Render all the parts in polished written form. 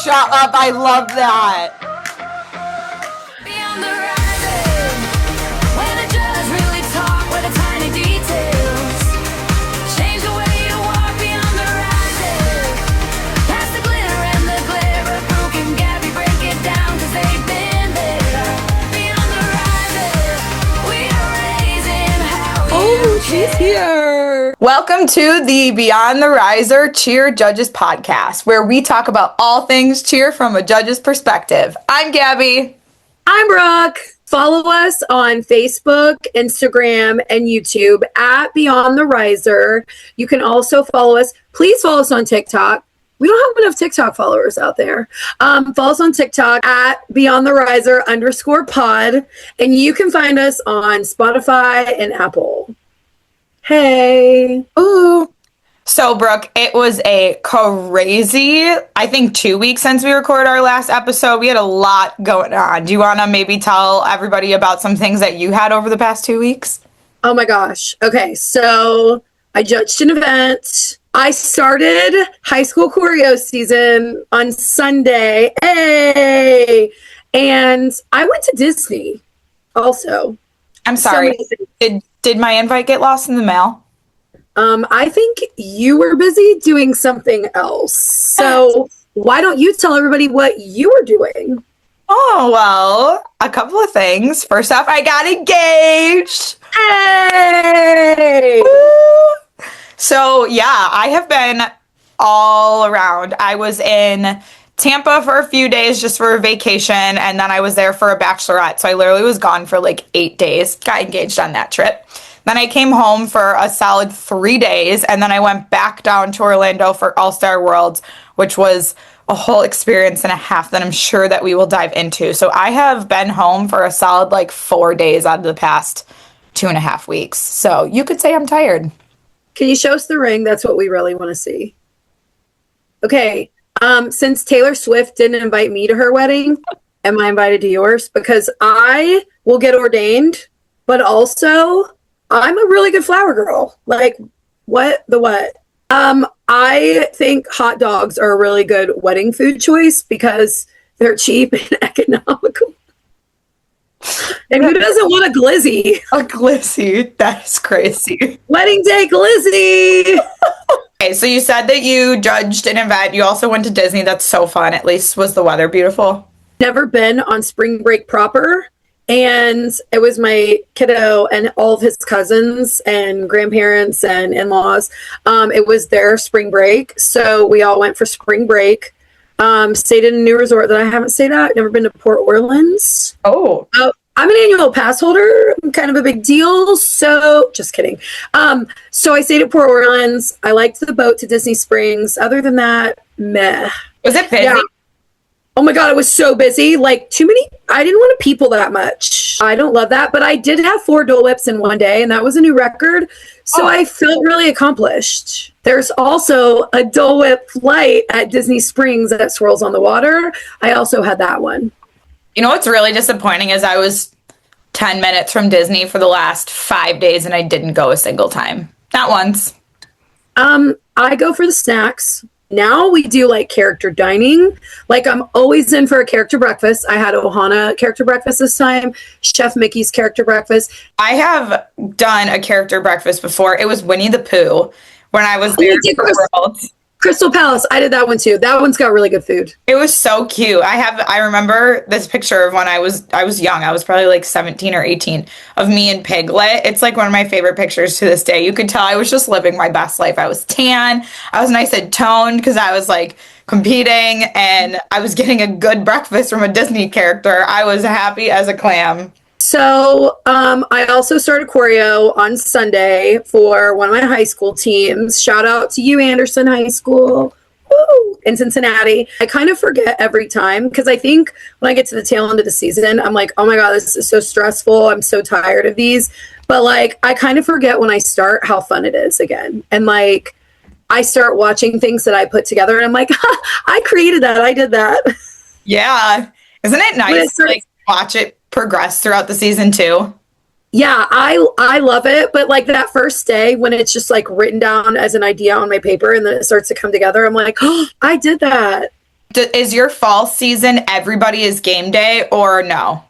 shut up. I love that. Beyond the horizon, when the judge really talk with the tiny details. Change the way you walk beyond the horizon. Past the glitter and the glare of broken Gabby, break it down, cause they've been there. Beyond the horizon, we are raising how Oh, she's here. Welcome to the Beyond the Riser Cheer Judges podcast, where we talk about all things cheer from a judge's perspective. I'm Gabby. I'm Brooke. Follow us on Facebook, Instagram, and YouTube at Beyond the Riser. You can also follow us. Please follow us on TikTok. We don't have enough TikTok followers out there. Follow us on TikTok at Beyond the Riser _pod. And you can find us on Spotify and Apple. Hey. Ooh. So, Brooke, it was a crazy, I think, 2 weeks since we recorded our last episode. We had a lot going on. Do you want to maybe tell everybody about some things that you had over the past 2 weeks? Oh my gosh. Okay, so I judged an event. I started high school choreo season on Sunday. Hey! And I went to Disney also. I'm sorry. Did my invite get lost in the mail? I think you were busy doing something else. So why don't you tell everybody what you were doing? Oh, well, a couple of things. First off, I got engaged. Hey! Woo! So, yeah, I have been all around. I was in Tampa for a few days just for a vacation, and then I was there for a bachelorette. So I literally was gone for like 8 days. Got engaged on that trip. Then I came home for a solid 3 days, and then I went back down to Orlando for All-Star Worlds, which was a whole experience and a half that I'm sure that we will dive into. So I have been home for a solid like 4 days out of the past 2.5 weeks. So you could say I'm tired. Can you show us the ring? That's what we really want to see. Okay. Since Taylor Swift didn't invite me to her wedding, am I invited to yours? Because I will get ordained, but also I'm a really good flower girl. Like, what? I think hot dogs are a really good wedding food choice because they're cheap and economical. And who doesn't want a glizzy? A glizzy? That is crazy. Wedding day glizzy! Okay, so you said that you judged an event. You also went to Disney. That's so fun. At least was the weather beautiful? Never been on spring break proper. And it was my kiddo and all of his cousins and grandparents and in-laws. It was their spring break. So we all went for spring break. Stayed in a new resort that I haven't stayed at. Never been to Port Orleans. Oh. I'm an annual pass holder. I'm kind of a big deal. So just kidding. So I stayed at Port Orleans. I liked the boat to Disney Springs. Other than that, meh. Was it busy? Yeah. Oh my God, it was so busy. Like too many. I didn't want to people that much. I don't love that. But I did have 4 Dole Whips in one day, and that was a new record. So I felt really accomplished. There's also a Dole Whip flight at Disney Springs that swirls on the water. I also had that one. You know what's really disappointing is I was 10 minutes from Disney for the last 5 days, and I didn't go a single time. Not once. I go for the snacks. Now we do like character dining. Like I'm always in for a character breakfast. I had Ohana character breakfast this time, Chef Mickey's character breakfast. I have done a character breakfast before. It was Winnie the Pooh when I was there for Worlds. Crystal Palace. I did that one too. That one's got really good food. It was so cute. I remember this picture of when I was young. I was probably like 17 or 18 of me and Piglet. It's like one of my favorite pictures to this day. You could tell I was just living my best life. I was tan. I was nice and toned because I was like competing and I was getting a good breakfast from a Disney character. I was happy as a clam. So I also started choreo on Sunday for one of my high school teams. Shout out to you, Anderson High School. Woo! In Cincinnati. I kind of forget every time because I think when I get to the tail end of the season, I'm like, oh my God, this is so stressful. I'm so tired of these. But like, I kind of forget when I start how fun it is again. And like, I start watching things that I put together and I'm like, I created that. I did that. Yeah. Isn't it nice to like watch it progress throughout the season too? Yeah, I love it. But like that first day when it's just like written down as an idea on my paper and then it starts to come together, I'm like, oh, I did that. is your fall season everybody is game day or no?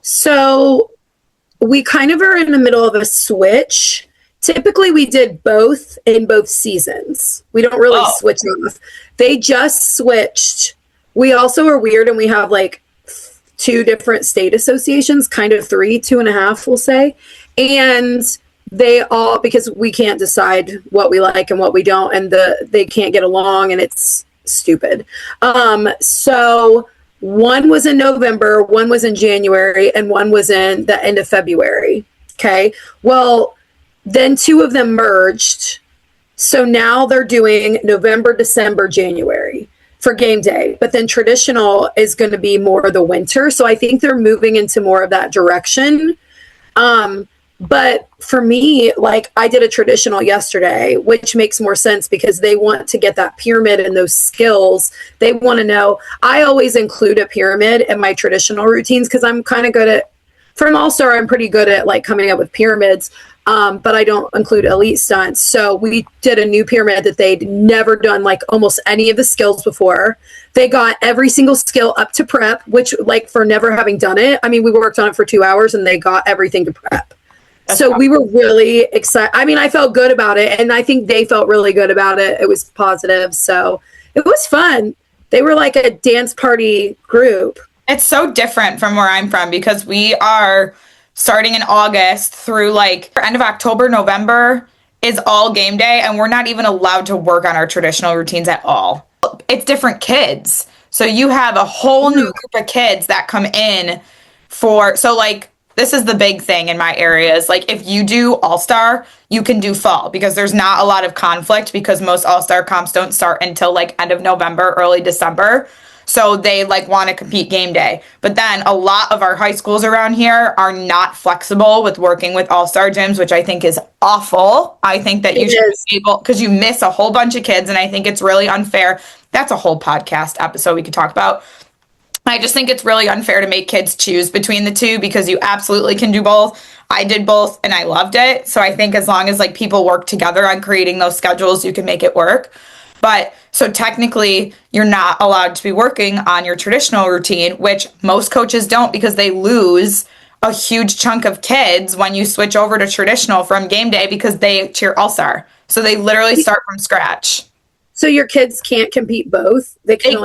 So we kind of are in the middle of a switch. Typically, we did both in both seasons. We don't really switch off. They just switched. We also are weird and we have like two different state associations, kind of three, two and a half, we'll say. And they all, because we can't decide what we like and what we don't, and they can't get along, and it's stupid. So one was in November, one was in January, and one was in the end of February. Okay. Well, then two of them merged. So now they're doing November, December, January for game day. But then traditional is going to be more the winter. So I think they're moving into more of that direction. But for me, like I did a traditional yesterday, which makes more sense because they want to get that pyramid and those skills. They want to know. I always include a pyramid in my traditional routines because I'm kind of good at, for an all-star, I'm pretty good at like coming up with pyramids, but I don't include elite stunts. So we did a new pyramid that they'd never done like almost any of the skills before. They got every single skill up to prep, which like for never having done it, I mean, we worked on it for 2 hours and they got everything to prep. So we were really excited. I mean, I felt good about it, and I think they felt really good about it. It was positive. So it was fun. They were like a dance party group. It's so different from where I'm from because we are starting in August through like end of October, November is all game day, and we're not even allowed to work on our traditional routines at all. It's different kids. So you have a whole new group of kids that come in so like, this is the big thing in my area is like if you do all-star, you can do fall because there's not a lot of conflict because most all-star comps don't start until like end of November, early December. So they like want to compete game day. But then a lot of our high schools around here are not flexible with working with all-star gyms, which I think is awful. I think that you should be able, because you miss a whole bunch of kids and I think it's really unfair. That's a whole podcast episode we could talk about. I just think it's really unfair to make kids choose between the two because you absolutely can do both. I did both and I loved it. So I think as long as like people work together on creating those schedules, you can make it work. But so technically you're not allowed to be working on your traditional routine, which most coaches don't because they lose a huge chunk of kids when you switch over to traditional from game day because they cheer all-star. So they literally start from scratch. So your kids can't compete both? They can.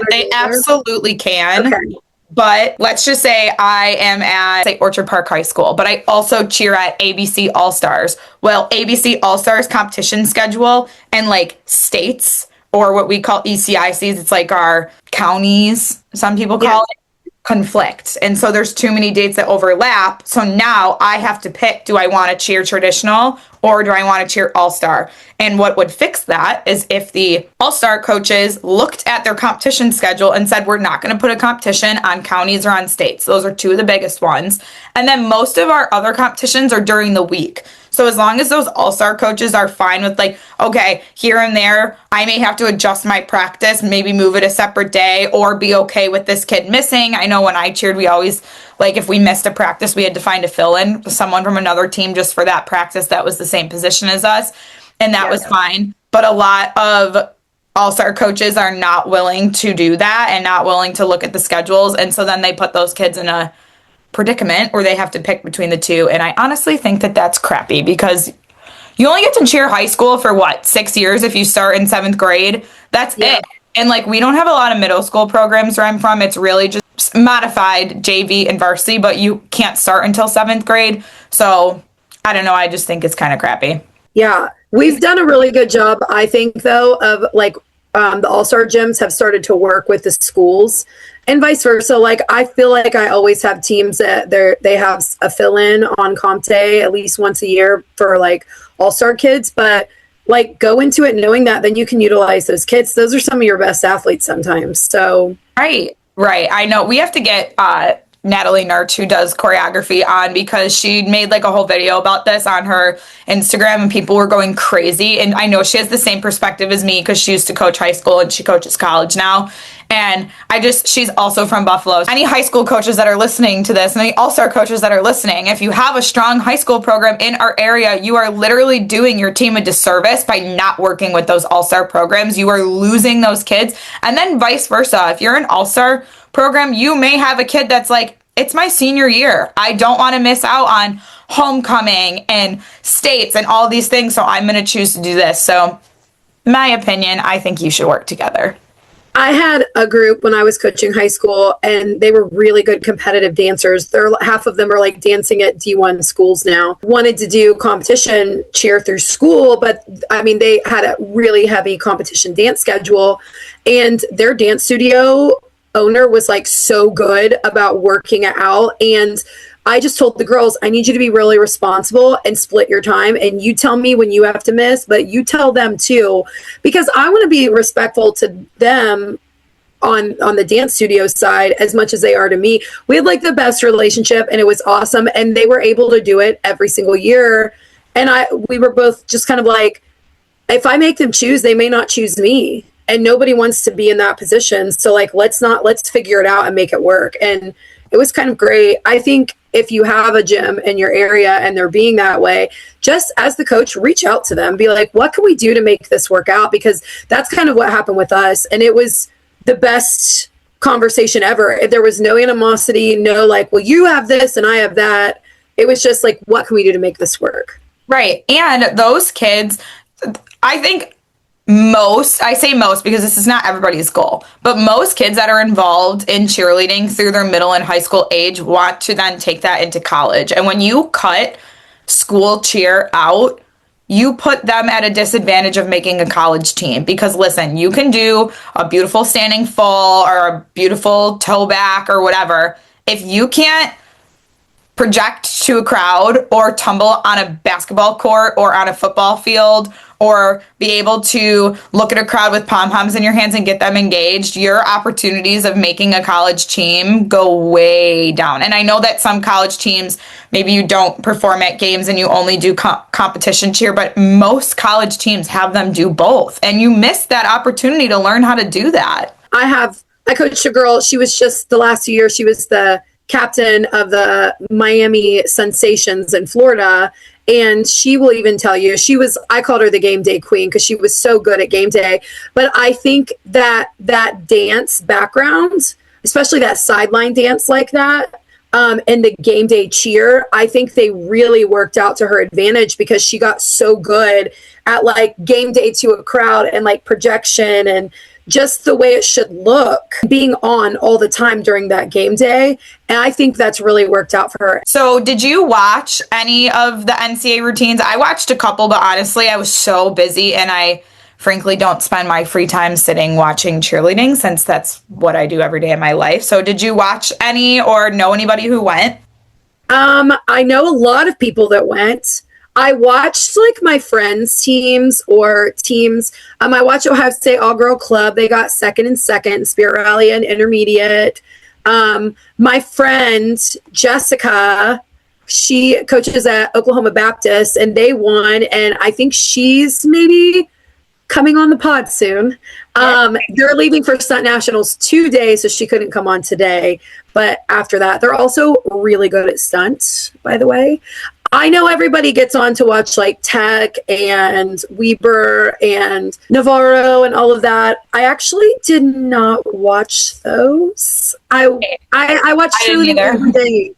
They absolutely can. Okay. But let's just say I am at, say, Orchard Park High School, but I also cheer at ABC All-Stars. Well, ABC All-Stars competition schedule and like states or what we call ECICs, it's like our counties, some people call it, conflict. And so there's too many dates that overlap. So now I have to pick, do I want to cheer traditional or do I want to cheer all-star? And what would fix that is if the all-star coaches looked at their competition schedule and said, we're not going to put a competition on counties or on states. Those are two of the biggest ones. And then most of our other competitions are during the week. So as long as those all-star coaches are fine with like, okay, here and there, I may have to adjust my practice, maybe move it a separate day or be okay with this kid missing. I know when I cheered, we always, like if we missed a practice, we had to find a fill-in, someone from another team just for that practice that was the same position as us. And that was fine. But a lot of all-star coaches are not willing to do that and not willing to look at the schedules. And so then they put those kids in a predicament where they have to pick between the two. And I honestly think that that's crappy because you only get to cheer high school for 6 years if you start in 7th grade. That's it. And like we don't have a lot of middle school programs where I'm from. It's really just modified JV and varsity, but you can't start until 7th grade. So I don't know. I just think it's kind of crappy. Yeah. We've done a really good job, I think, though, of like the all-star gyms have started to work with the schools and vice versa. Like I feel like I always have teams that they have a fill-in on comp day at least once a year for like all-star kids, but like go into it knowing that then you can utilize those kids. Those are some of your best athletes sometimes. So right. I know we have to get Natalie Nurch, who does choreography, on because she made like a whole video about this on her Instagram and people were going crazy. And I know she has the same perspective as me because she used to coach high school and she coaches college now. And she's also from Buffalo. Any high school coaches that are listening to this, and any all-star coaches that are listening, if you have a strong high school program in our area, you are literally doing your team a disservice by not working with those all-star programs. You are losing those kids. And then vice versa. If you're an all-star program, you may have a kid that's like, it's my senior year. I don't want to miss out on homecoming and states and all these things, so I'm going to choose to do this. So, in my opinion, I think you should work together. I had a group when I was coaching high school, and they were really good competitive dancers. Half of them are like dancing at D1 schools now. Wanted to do competition cheer through school, but I mean, they had a really heavy competition dance schedule, and their dance studio owner was like so good about working it out. And I just told the girls, I need you to be really responsible and split your time. And you tell me when you have to miss, but you tell them too, because I want to be respectful to them on the dance studio side as much as they are to me. We had like the best relationship, and it was awesome. And they were able to do it every single year. And we were both just kind of like, if I make them choose, they may not choose me. And nobody wants to be in that position. So like, let's figure it out and make it work. And it was kind of great. I think if you have a gym in your area and they're being that way, just as the coach, reach out to them, be like, what can we do to make this work out? Because that's kind of what happened with us. And it was the best conversation ever. There was no animosity, no like, well, you have this and I have that. It was just like, what can we do to make this work? Right. And those kids, I think I say most because this is not everybody's goal, but most kids that are involved in cheerleading through their middle and high school age want to then take that into college. And when you cut school cheer out, you put them at a disadvantage of making a college team. Because listen, you can do a beautiful standing full or a beautiful toe back or whatever. If you can't project to a crowd or tumble on a basketball court or on a football field or be able to look at a crowd with pom-poms in your hands and get them engaged, your opportunities of making a college team go way down. And I know that some college teams, maybe you don't perform at games and you only do competition cheer, but most college teams have them do both. And you miss that opportunity to learn how to do that. I coached a girl. She was just the last 2 years, she was the captain of the Miami Sensations in Florida. And she will even tell you, I called her the game day queen because she was so good at game day. But I think that dance background, especially that sideline dance like that, and the game day cheer, I think they really worked out to her advantage because she got so good at like game day to a crowd and like projection and just the way it should look, being on all the time during that game day. And I think that's really worked out for her. So did you watch any of the NCAA routines? I watched a couple, but honestly, I was so busy and I frankly don't spend my free time sitting watching cheerleading since that's what I do every day in my life. So did you watch any or know anybody who went? I know a lot of people that went. I watched like my friends' teams or teams. I watched Ohio State All-Girl Club. They got second and Spirit Rally and intermediate. My friend Jessica, she coaches at Oklahoma Baptist and they won. And I think she's maybe coming on the pod soon. They're leaving for Stunt Nationals today, so she couldn't come on today. But after that, they're also really good at stunts, by the way. I know everybody gets on to watch like Tech and Weber and Navarro and all of that. I actually did not watch those. I watch cheerleading every day.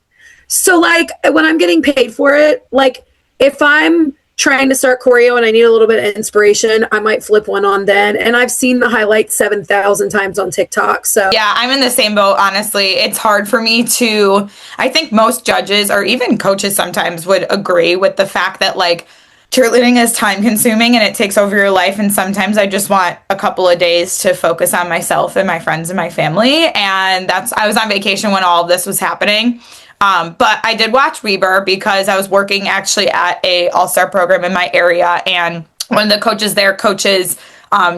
So like when I'm getting paid for it, like if I'm trying to start choreo and I need a little bit of inspiration, I might flip one on then. And I've seen the highlights 7,000 times on TikTok. So yeah, I'm in the same boat, honestly. It's hard for me I think most judges or even coaches sometimes would agree with the fact that like cheerleading is time consuming and it takes over your life. And sometimes I just want a couple of days to focus on myself and my friends and my family. And I was on vacation when all of this was happening. But I did watch Weber because I was working actually at a all-star program in my area. And one of the coaches there coaches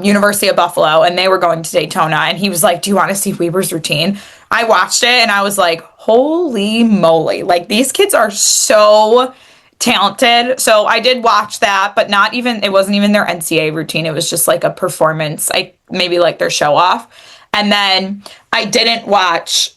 University of Buffalo, and they were going to Daytona. And he was like, do you want to see Weber's routine? I watched it and I was like, holy moly. Like these kids are so talented. So I did watch that, but it wasn't even their NCAA routine. It was just like a performance, maybe like their show off. And then I didn't watch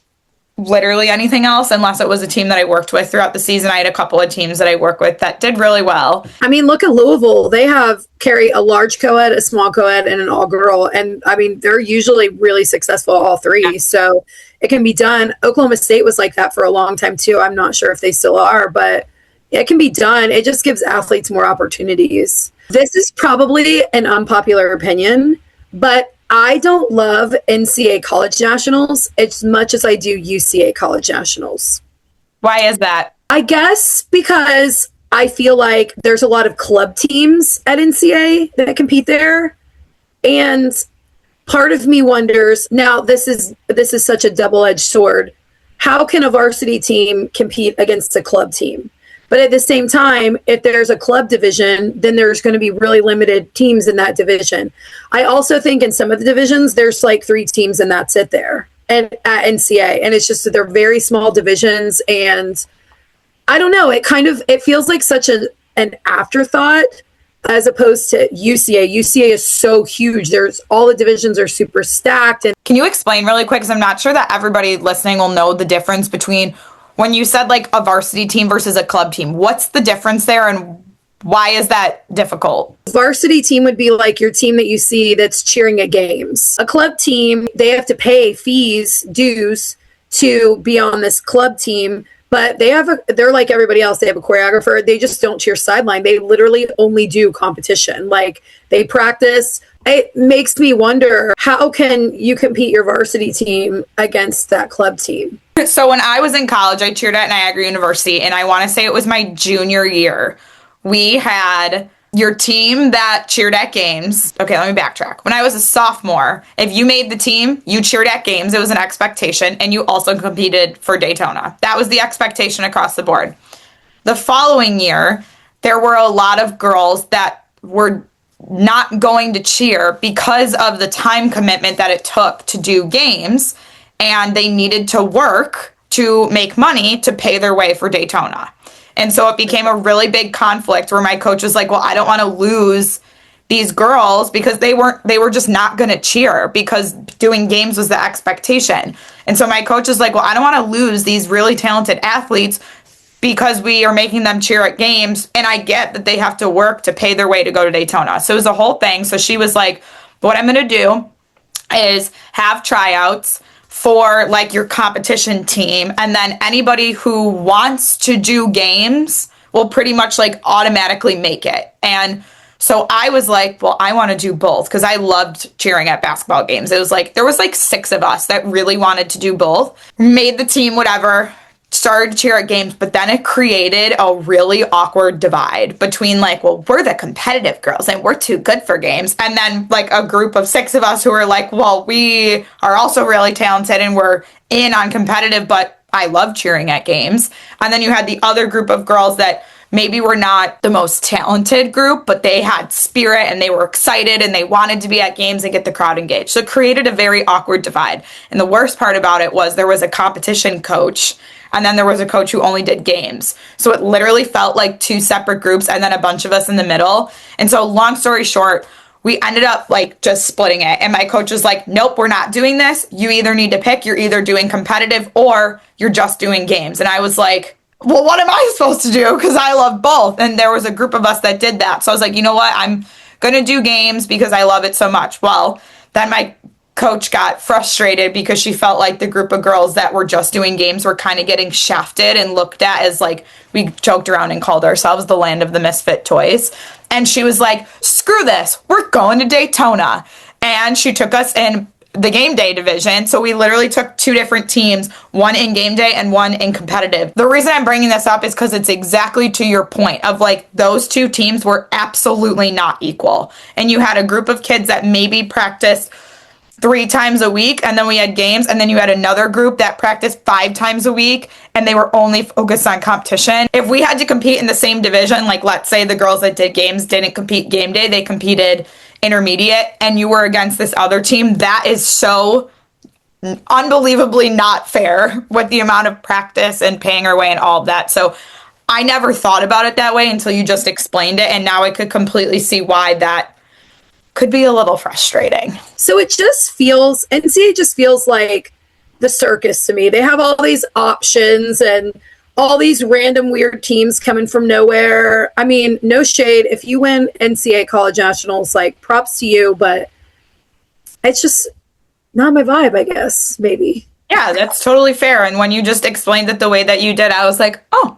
literally anything else unless it was a team that I worked with throughout the season. I had a couple of teams that I work with that did really well. I mean, look at Louisville. They carry a large co-ed, a small co-ed, and an all-girl. And I mean, they're usually really successful, all three. Yeah. So it can be done. Oklahoma State was like that for a long time too. I'm not sure if they still are, but it can be done. It just gives athletes more opportunities. This is probably an unpopular opinion, but I don't love NCAA college nationals as much as I do UCA college nationals. Why is that? I guess because I feel like there's a lot of club teams at NCAA that compete there. And part of me wonders, now this is such a double-edged sword. How can a varsity team compete against a club team? But at the same time, if there's a club division, then there's going to be really limited teams in that division. I also think in some of the divisions, there's like 3 teams and that's it there and at NCAA. And it's just that they're very small divisions. And I don't know, it feels like such an afterthought as opposed to UCA. UCA is so huge. All the divisions are super stacked. And can you explain really quick? Because I'm not sure that everybody listening will know the difference between when you said like a varsity team versus a club team. What's the difference there and why is that difficult? Varsity team would be like your team that you see that's cheering at games. A club team, they have to pay dues to be on this club team, but they're like everybody else. They have a choreographer. They just don't cheer sideline. They literally only do competition. Like they practice. It makes me wonder, how can you compete your varsity team against that club team? So when I was in college, I cheered at Niagara University, and I want to say it was my junior year. We had your team that cheered at games. Okay, let me backtrack. When I was a sophomore, if you made the team, you cheered at games. It was an expectation, and you also competed for Daytona. That was the expectation across the board. The following year, there were a lot of girls that were not going to cheer because of the time commitment that it took to do games, and they needed to work to make money to pay their way for Daytona. And so it became a really big conflict where my coach was like, well, I don't want to lose these girls because they were just not going to cheer because doing games was the expectation. And so my coach is like, well, I don't want to lose these really talented athletes because we are making them cheer at games, and I get that they have to work to pay their way to go to Daytona. So it was a whole thing. So she was like, what I'm going to do is have tryouts for like your competition team, and then anybody who wants to do games will pretty much like automatically make it. And so I was like, well, I want to do both because I loved cheering at basketball games. It was like, there was like 6 of us that really wanted to do both, made the team, whatever, started to cheer at games, but then it created a really awkward divide between like, well, we're the competitive girls and we're too good for games. And then like a group of 6 of us who were like, well, we are also really talented and we're in on competitive, but I love cheering at games. And then you had the other group of girls that maybe were not the most talented group, but they had spirit and they were excited and they wanted to be at games and get the crowd engaged. So it created a very awkward divide. And the worst part about it was there was a competition coach, and then there was a coach who only did games. So it literally felt like 2 separate groups and then a bunch of us in the middle. And so long story short, we ended up like just splitting it. And my coach was like, nope, we're not doing this. You either need to pick, you're either doing competitive or you're just doing games. And I was like, well, what am I supposed to do? Because I love both. And there was a group of us that did that. So I was like, you know what? I'm going to do games because I love it so much. Well, then my coach got frustrated because she felt like the group of girls that were just doing games were kind of getting shafted and looked at as like, we joked around and called ourselves the land of the misfit toys. And she was like, screw this, we're going to Daytona. And she took us in the game day division. So we literally took 2 different teams, one in game day and one in competitive. The reason I'm bringing this up is because it's exactly to your point of like those 2 teams were absolutely not equal. And you had a group of kids that maybe practiced 3 times a week, and then we had games, and then you had another group that practiced 5 times a week, and they were only focused on competition. If we had to compete in the same division, like let's say the girls that did games didn't compete game day, they competed intermediate, and you were against this other team, that is so unbelievably not fair with the amount of practice and paying our way and all of that. So I never thought about it that way until you just explained it, and now I could completely see why that could be a little frustrating. So it just feels, NCAA just feels like the circus to me. They have all these options and all these random weird teams coming from nowhere. I mean, no shade. If you win NCAA college nationals, like props to you, but it's just not my vibe, I guess, maybe. Yeah, that's totally fair. And when you just explained it the way that you did, I was like, oh,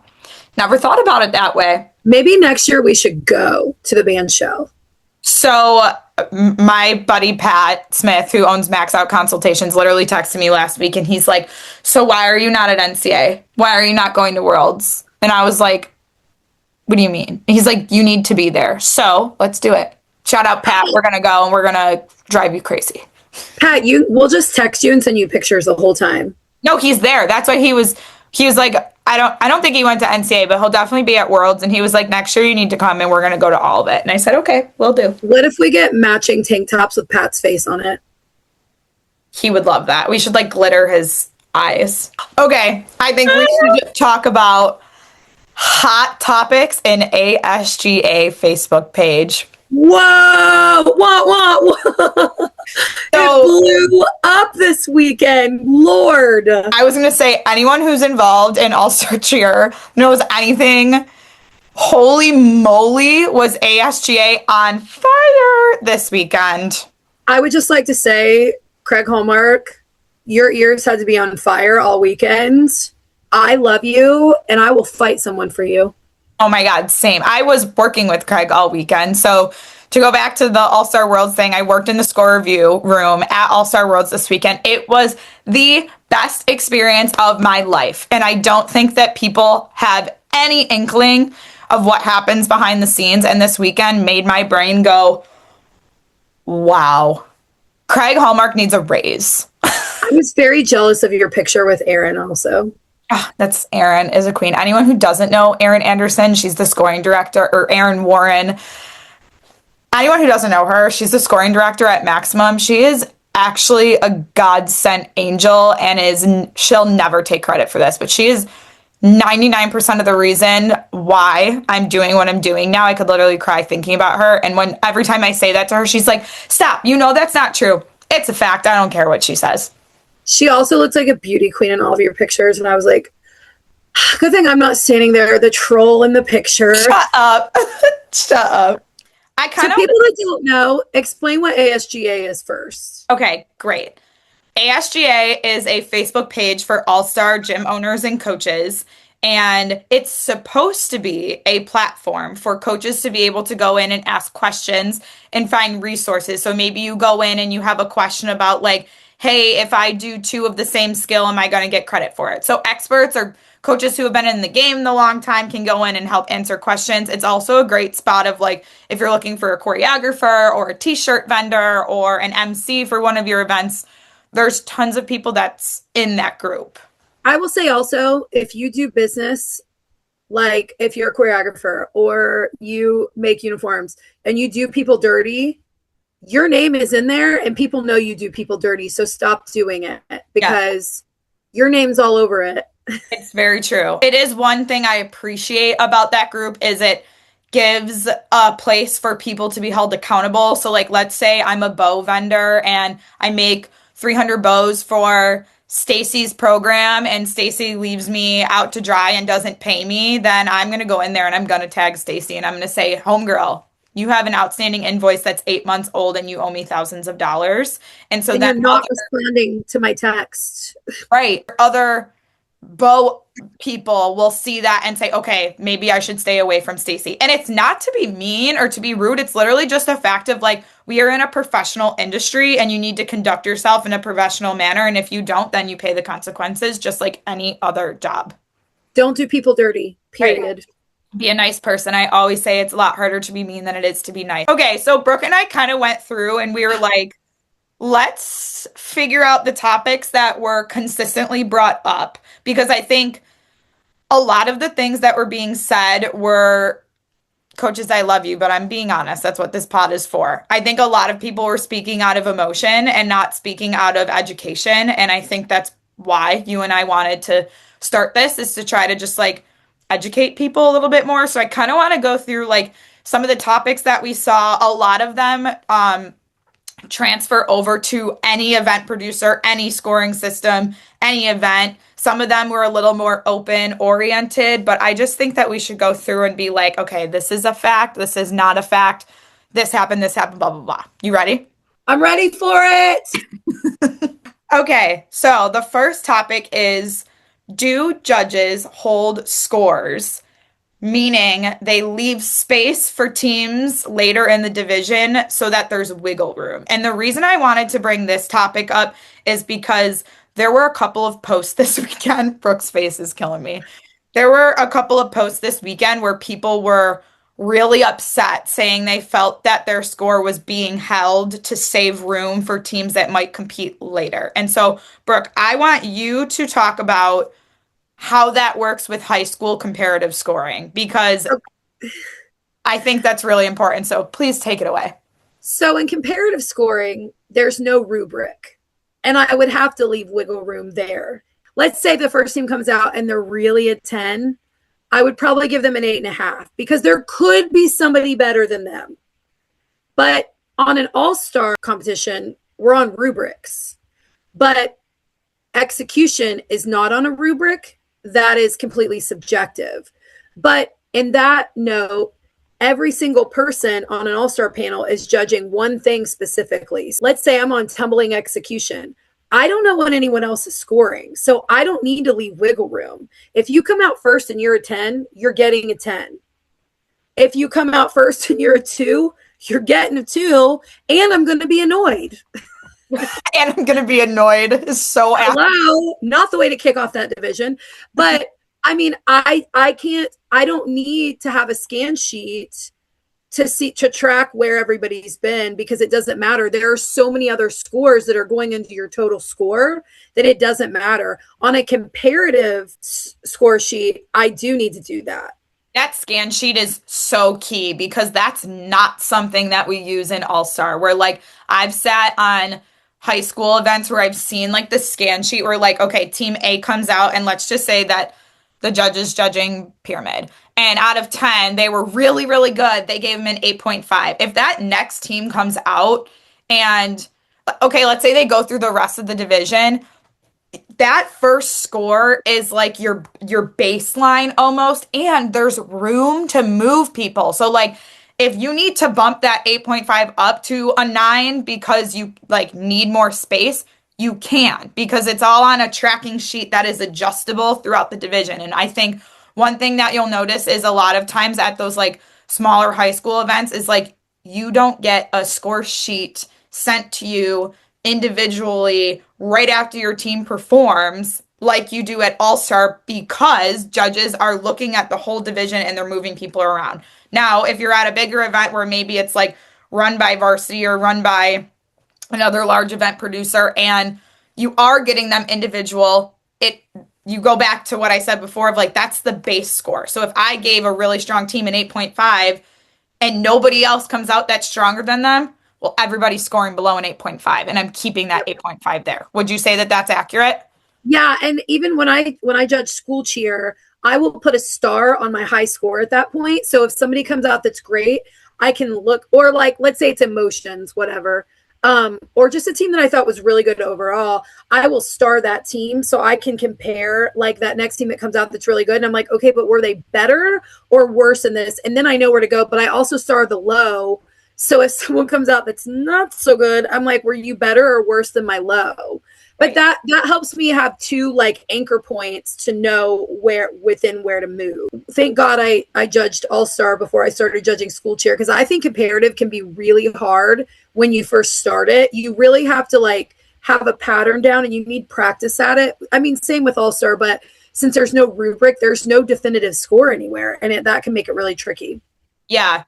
never thought about it that way. Maybe next year we should go to the band show. So my buddy Pat Smith, who owns Max Out Consultations, literally texted me last week and he's like, so why are you not at NCA? Why are you not going to Worlds? And I was like, what do you mean? He's like, you need to be there. So let's do it. Shout out Pat. We're going to go and we're going to drive you crazy. Pat, we'll just text you and send you pictures the whole time. No, he's there. That's why he was like, I don't think he went to NCA, but he'll definitely be at Worlds. And he was like, next year you need to come and we're going to go to all of it. And I said, okay, we'll do. What if we get matching tank tops with Pat's face on it? He would love that. We should like glitter his eyes. Okay, I think we should talk about hot topics in ASGA Facebook page. Whoa! Whoa! So, it blew up this weekend. Lord. I was going to say, anyone who's involved in All-Star Cheer knows anything. Holy moly, was ASGA on fire this weekend. I would just like to say, Craig Hallmark, your ears had to be on fire all weekend. I love you, and I will fight someone for you. Oh my God, same. I was working with Craig all weekend. So to go back to the All-Star Worlds thing, I worked in the score review room at All-Star Worlds this weekend. It was the best experience of my life. And I don't think that people have any inkling of what happens behind the scenes. And this weekend made my brain go, wow, Craig Hallmark needs a raise. I was very jealous of your picture with Erin also. That's Erin is a queen. Anyone who doesn't know Erin Anderson, she's the scoring director, or Erin Warren. Anyone who doesn't know her, she's the scoring director at Maximum. She is actually a God-sent angel and she'll never take credit for this, but she is 99% of the reason why I'm doing what I'm doing now. I could literally cry thinking about her. And every time I say that to her, she's like, stop, that's not true. It's a fact. I don't care what she says. She also looks like a beauty queen in all of your pictures. And I was like, good thing I'm not standing there, the troll in the picture. Shut up. Shut up. So people that don't know, explain what ASGA is first. Okay, great. ASGA is a Facebook page for all-star gym owners and coaches. And it's supposed to be a platform for coaches to be able to go in and ask questions and find resources. So maybe you go in and you have a question about like, hey, if I do 2 of the same skill, am I going to get credit for it? So experts or coaches who have been in the game the long time can go in and help answer questions. It's also a great spot of like, if you're looking for a choreographer or a t-shirt vendor or an MC for one of your events, there's tons of people that's in that group. I will say also, if you do business, like if you're a choreographer or you make uniforms and you do people dirty, your name is in there and people know you do people dirty. So stop doing it because your name's all over it. It's very true. It is one thing I appreciate about that group is it gives a place for people to be held accountable. So like, let's say I'm a bow vendor and I make 300 bows for Stacy's program and Stacy leaves me out to dry and doesn't pay me, then I'm going to go in there and I'm going to tag Stacy and I'm going to say, homegirl, you have an outstanding invoice that's 8 months old and you owe me thousands of dollars. And so you're not responding to my text. Right. Other bow people will see that and say, okay, maybe I should stay away from Stacy. And it's not to be mean or to be rude. It's literally just a fact of like, we are in a professional industry and you need to conduct yourself in a professional manner. And if you don't, then you pay the consequences just like any other job. Don't do people dirty, period. Right. Be a nice person. I always say it's a lot harder to be mean than it is to be nice. Okay, so Brooke and I kind of went through and we were like, let's figure out the topics that were consistently brought up because I think a lot of the things that were being said were, coaches, I love you, but I'm being honest. That's what this pod is for. I think a lot of people were speaking out of emotion and not speaking out of education. And I think that's why you and I wanted to start this is to try to just like educate people a little bit more. So I kind of want to go through like some of the topics that we saw, a lot of them transfer over to any event producer, any scoring system, any event. Some of them were a little more open oriented, but I just think that we should go through and be like, okay, this is a fact, this is not a fact, this happened, blah, blah, blah. You ready? I'm ready for it. Okay, so the first topic is, do judges hold scores? Meaning they leave space for teams later in the division so that there's wiggle room. And the reason I wanted to bring this topic up is because there were a couple of posts this weekend. Brooke's face is killing me. There were a couple of posts this weekend where people were really upset, saying they felt that their score was being held to save room for teams that might compete later. And so, Brooke, I want you to talk about how that works with high school comparative scoring, because I think that's really important. So please take it away. So in comparative scoring, there's no rubric, and I would have to leave wiggle room there. Let's say the first team comes out and they're really a 10. I would probably give them an 8.5 because there could be somebody better than them. But on an all-star competition, we're on rubrics. But execution is not on a rubric. That is completely subjective. But in that note, every single person on an all-star panel is judging one thing specifically. Let's say I'm on tumbling execution. I don't know what anyone else is scoring, so I don't need to leave wiggle room. If you come out first and you're a 10, you're getting a 10. If you come out first and you're a 2, you're getting a 2, and I'm going to be annoyed. And I'm going to be annoyed. So hello, not the way to kick off that division. But I mean, I don't need to have a scan sheet to track where everybody's been, because it doesn't matter. There are so many other scores that are going into your total score that it doesn't matter. On a comparative score sheet, I do need to do that. That scan sheet is so key, because that's not something that we use in All-Star. Where like I've sat on high school events where I've seen like the scan sheet where like, okay, team A comes out, and let's just say that the judge is judging pyramid. And out of 10, they were really, really good. They gave them an 8.5. If that next team comes out and, okay, let's say they go through the rest of the division, that first score is like your baseline almost, and there's room to move people. So like if you need to bump that 8.5 up to a 9 because you like need more space, you can, because it's all on a tracking sheet that is adjustable throughout the division. And I think one thing that you'll notice is a lot of times at those like smaller high school events is like you don't get a score sheet sent to you individually right after your team performs like you do at All-Star, because judges are looking at the whole division and they're moving people around. Now, if you're at a bigger event where maybe it's like run by varsity or run by another large event producer and you are getting them individual, you go back to what I said before of like, that's the base score. So if I gave a really strong team an 8.5 and nobody else comes out that's stronger than them, well, everybody's scoring below an 8.5, and I'm keeping that 8.5 there. Would you say that that's accurate? Yeah, and even when I judge school cheer, I will put a star on my high score at that point. So if somebody comes out that's great, I can look, or like, let's say it's emotions, whatever, or just a team that I thought was really good overall, I will star that team so I can compare like that next team that comes out that's really good. And I'm like, okay, but were they better or worse in this? And then I know where to go, but I also star the low. So if someone comes out that's not so good, I'm like, were you better or worse than my low? But that helps me have two like anchor points to know where to move. Thank God I judged All-Star before I started judging school cheer, because I think comparative can be really hard when you first start it. You really have to like have a pattern down, and you need practice at it. I mean, same with All-Star, but since there's no rubric, there's no definitive score anywhere, and that can make it really tricky. Yeah,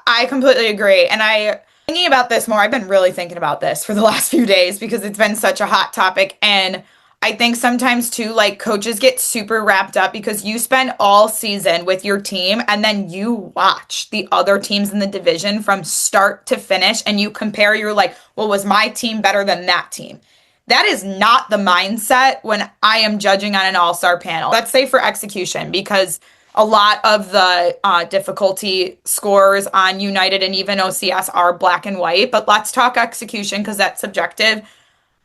I completely agree. And thinking about this more, I've been really thinking about this for the last few days because it's been such a hot topic. And I think sometimes too, like coaches get super wrapped up because you spend all season with your team and then you watch the other teams in the division from start to finish and you compare, you're like, well, was my team better than that team? That is not the mindset when I am judging on an all-star panel. Let's say for execution, because a lot of the difficulty scores on United and even OCS are black and white, but let's talk execution because that's subjective.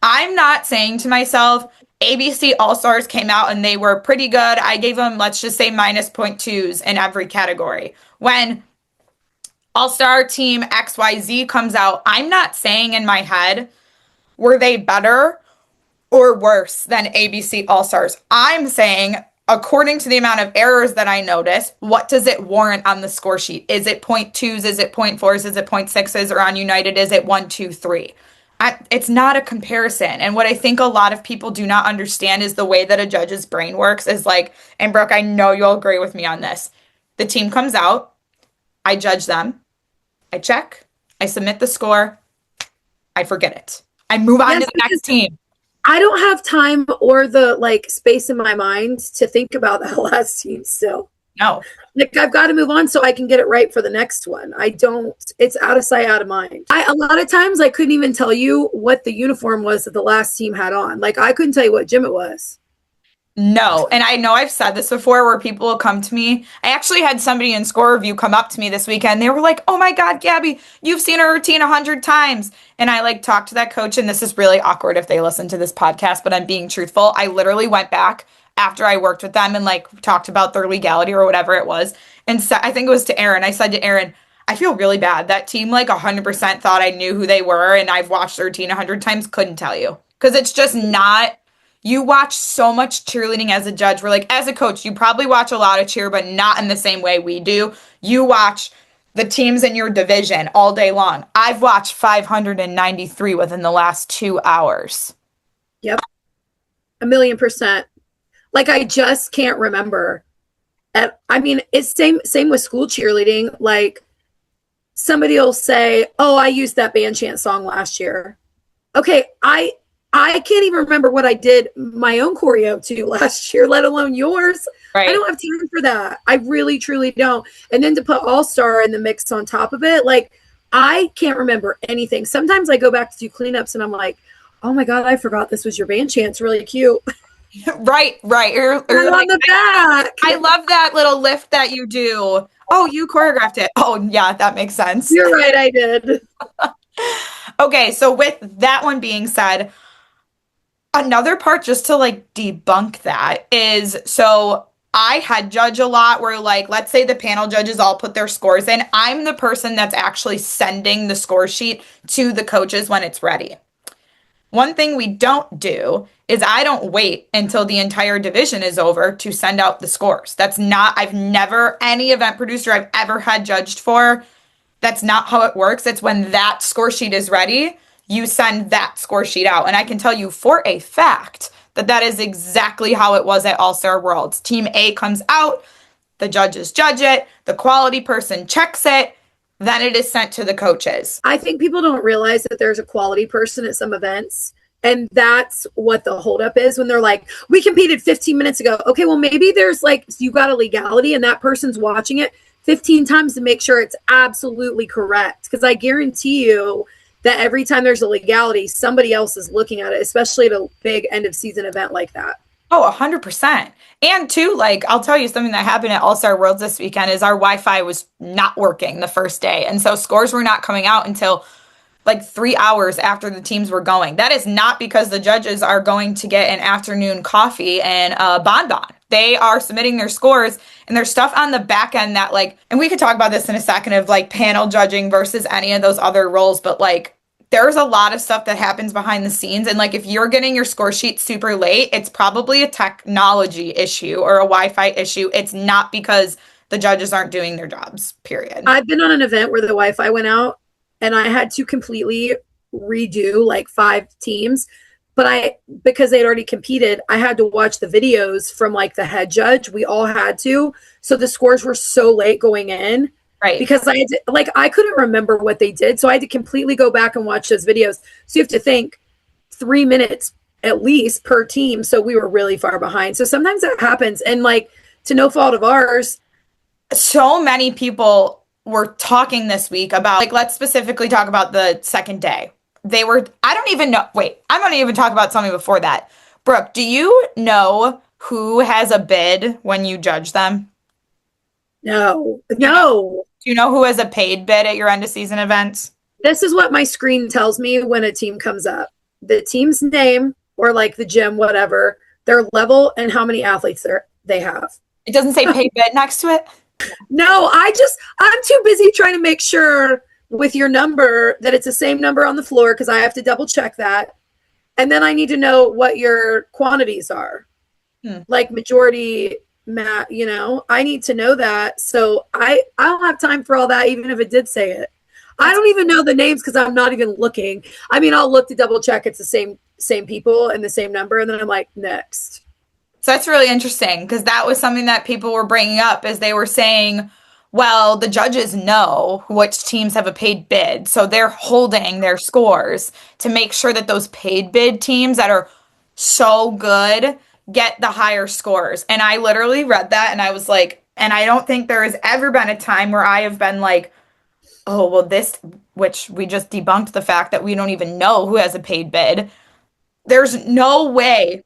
I'm not saying to myself, ABC All Stars came out and they were pretty good. I gave them, let's just say, minus point twos in every category. When All Star Team XYZ comes out, I'm not saying in my head, were they better or worse than ABC All Stars? I'm saying, according to the amount of errors that I notice, what does it warrant on the score sheet? Is it point twos? Is it point fours? Is it point sixes? Or on United, is it 1, 2, 3? It's not a comparison. And what I think a lot of people do not understand is the way that a judge's brain works is like, and Brooke, I know you'll agree with me on this. The team comes out, I judge them, I check, I submit the score, I forget it. I move on to the next team. I don't have time or the like space in my mind to think about that last team still. No. Like I've got to move on so I can get it right for the next one. I don't, it's out of sight, out of mind. A lot of times I couldn't even tell you what the uniform was that the last team had on. Like I couldn't tell you what gym it was. No. And I know I've said this before where people will come to me. I actually had somebody in score review come up to me this weekend. They were like, oh my God, Gabby, you've seen her routine 100 times. And I like talked to that coach, and this is really awkward if they listen to this podcast, but I'm being truthful. I literally went back after I worked with them and like talked about their legality or whatever it was. And so I think it was to Aaron. I said to Aaron, I feel really bad. That team like 100% thought I knew who they were, and I've watched their routine 100 times, couldn't tell you. Because it's just not. You watch so much cheerleading as a judge. We're like, as a coach, you probably watch a lot of cheer, but not in the same way we do. You watch the teams in your division all day long. I've watched 593 within the last 2 hours. Yep. 1,000,000%. Like I just can't remember. And I mean, it's same with school cheerleading. Like somebody will say, "Oh, I used that band chant song last year." Okay, I can't even remember what I did my own choreo to last year, let alone yours. Right. I don't have time for that. I really, truly don't. And then to put All-Star in the mix on top of it, like I can't remember anything. Sometimes I go back to do cleanups and I'm like, oh my God, I forgot this was your band chant. It's really cute. Right. You're Like, on the back. I love that little lift that you do. Oh, you choreographed it. Oh, yeah, that makes sense. You're right, I did. Okay, so with that one being said, another part just to like debunk that is, so I had judge a lot where like, let's say the panel judges all put their scores in. I'm the person that's actually sending the score sheet to the coaches when it's ready. One thing we don't do is I don't wait until the entire division is over to send out the scores. That's not, I've never, any event producer I've ever had judged for, that's not how it works. It's when that score sheet is ready, you send that score sheet out. And I can tell you for a fact that that is exactly how it was at All-Star Worlds. Team A comes out, the judges judge it, the quality person checks it, then it is sent to the coaches. I think people don't realize that there's a quality person at some events. And that's what the holdup is when they're like, we competed 15 minutes ago. Okay, well, maybe there's like, you got a legality and that person's watching it 15 times to make sure it's absolutely correct. Because I guarantee you that every time there's a legality, somebody else is looking at it, especially at a big end of season event like that. Oh, 100%. And too, like, I'll tell you something that happened at All-Star Worlds this weekend is our Wi-Fi was not working the first day. And so scores were not coming out until like 3 hours after the teams were going. That is not because the judges are going to get an afternoon coffee and a bonbon. They are submitting their scores and there's stuff on the back end that like, and we could talk about this in a second of like panel judging versus any of those other roles, but like there's a lot of stuff that happens behind the scenes. And like if you're getting your score sheet super late, it's probably a technology issue or a Wi-Fi issue. It's not because the judges aren't doing their jobs, period. I've been on an event where the Wi-Fi went out and I had to completely redo like 5 teams. But because they had already competed, I had to watch the videos from like the head judge. We all had to. So the scores were so late going in. Right. Because I had to, like, I couldn't remember what they did. So I had to completely go back and watch those videos. So you have to think 3 minutes at least per team. So we were really far behind. So sometimes that happens. And like, to no fault of ours. So many people were talking this week about, like, let's specifically talk about the second day. I'm going to even talk about something before that. Brooke, do you know who has a bid when you judge them? No, You know, no. do you know who has a paid bid at your end of season events? This is what my screen tells me when a team comes up. The team's name or like the gym, whatever, their level and how many athletes they have. It doesn't say paid bid next to it. No, I'm too busy trying to make sure with your number that it's the same number on the floor because I have to double check that. And then I need to know what your quantities are. Like majority Matt, I need to know that. So I don't have time for all that, even if it did say it. I don't even know the names because I'm not even looking. I mean, I'll look to double check it's the same people and the same number, and then I'm like, next. So that's really interesting because that was something that people were bringing up as they were saying, well, the judges know which teams have a paid bid. So they're holding their scores to make sure that those paid bid teams that are so good get the higher scores. And I literally read that and I was like, and I don't think there has ever been a time where I have been like, oh, well, this, which we just debunked the fact that we don't even know who has a paid bid. There's no way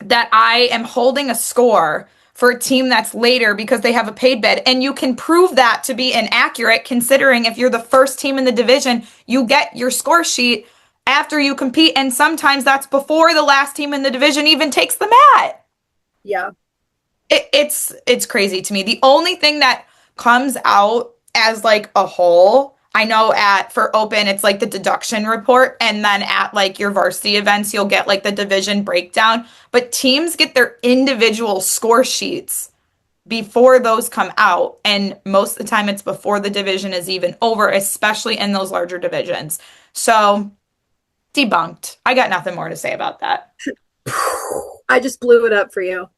that I am holding a score for a team that's later because they have a paid bid. And you can prove that to be inaccurate considering if you're the first team in the division, you get your score sheet after you compete. And sometimes that's before the last team in the division even takes the mat. Yeah. It's crazy to me. The only thing that comes out as like a whole, I know for open, it's like the deduction report. And then at like your varsity events, you'll get like the division breakdown. But teams get their individual score sheets before those come out. And most of the time it's before the division is even over, especially in those larger divisions. So debunked. I got nothing more to say about that. I just blew it up for you.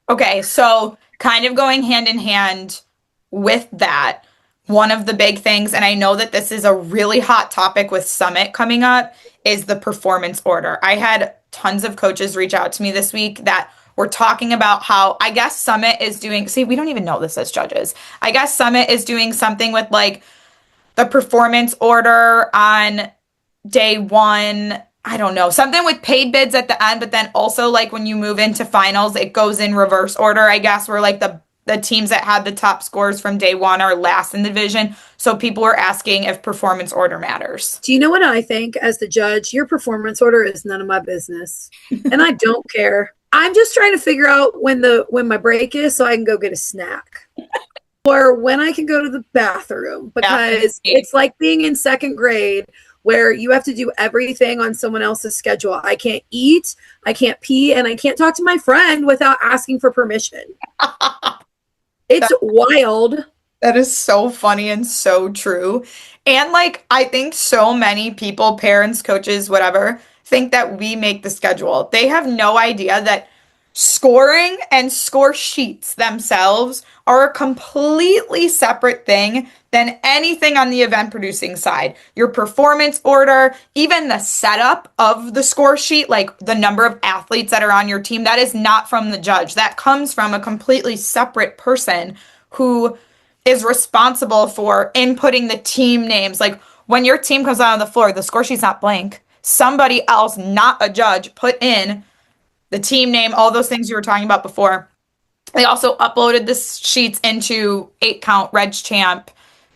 Okay, so kind of going hand in hand with that, one of the big things, and I know that this is a really hot topic with Summit coming up, is the performance order. I had tons of coaches reach out to me this week that were talking about how I guess Summit is doing, see, we don't even know this as judges. I guess Summit is doing something with like the performance order on day one. I don't know, something with paid bids at the end, but then also like when you move into finals, it goes in reverse order, I guess, where like the teams that had the top scores from day one are last in the division. So people were asking if performance order matters. Do you know what I think as the judge? Your performance order is none of my business. And I don't care. I'm just trying to figure out when my break is so I can go get a snack. Or when I can go to the bathroom because it's like being in second grade where you have to do everything on someone else's schedule. I can't eat, I can't pee, and I can't talk to my friend without asking for permission. It's wild. That is so funny and so true. And like, I think so many people, parents, coaches, whatever, think that we make the schedule. They have no idea that scoring and score sheets themselves are a completely separate thing than anything on the event producing side. Your performance order, even the setup of the score sheet, like the number of athletes that are on your team, that is not from the judge. That comes from a completely separate person who is responsible for inputting the team names. Like when your team comes out on the floor, the score sheet's not blank. Somebody else, not a judge, put in the team name, all those things you were talking about before. They also uploaded the sheets into 8-count, Reg Champ,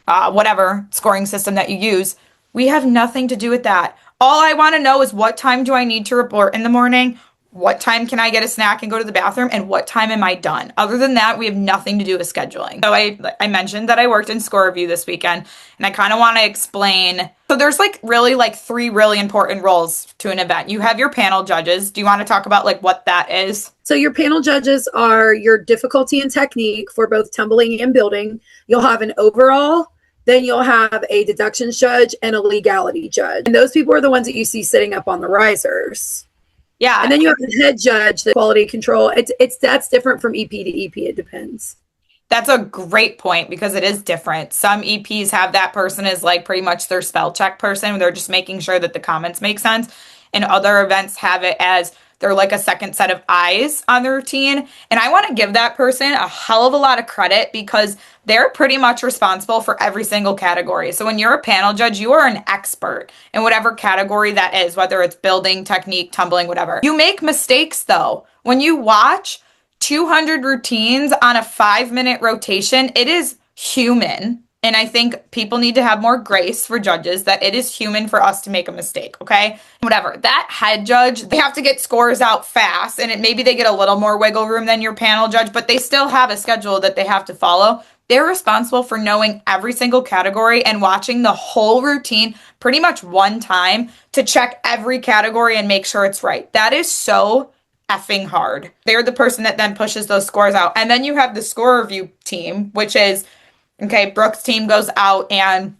whatever scoring system that you use. We have nothing to do with that. All I want to know is what time do I need to report in the morning? What time can I get a snack and go to the bathroom? And what time am I done? Other than that, we have nothing to do with scheduling. So I mentioned that I worked in score review this weekend, and I kind of want to explain. So there's like really like 3 really important roles to an event. You have your panel judges. Do you want to talk about like what that is? So your panel judges are your difficulty and technique for both tumbling and building. You'll have an overall, then you'll have a deductions judge and a legality judge. And those people are the ones that you see sitting up on the risers. Yeah. And then you have the head judge, the quality control. That's different from EP to EP. It depends. That's a great point because it is different. Some EPs have that person as like pretty much their spell check person. They're just making sure that the comments make sense. And other events have it as they're like a second set of eyes on the routine. And I want to give that person a hell of a lot of credit because they're pretty much responsible for every single category. So when you're a panel judge, you are an expert in whatever category that is, whether it's building, technique, tumbling, whatever. You make mistakes though. When you watch, 200 routines on a 5-minute rotation, it is human. And I think people need to have more grace for judges that it is human for us to make a mistake, okay? Whatever. That head judge, they have to get scores out fast, and maybe they get a little more wiggle room than your panel judge, but they still have a schedule that they have to follow. They're responsible for knowing every single category and watching the whole routine pretty much one time to check every category and make sure it's right. That is so effing hard. They're the person that then pushes those scores out. And then you have the score review team, which is, okay, Brooke's team goes out and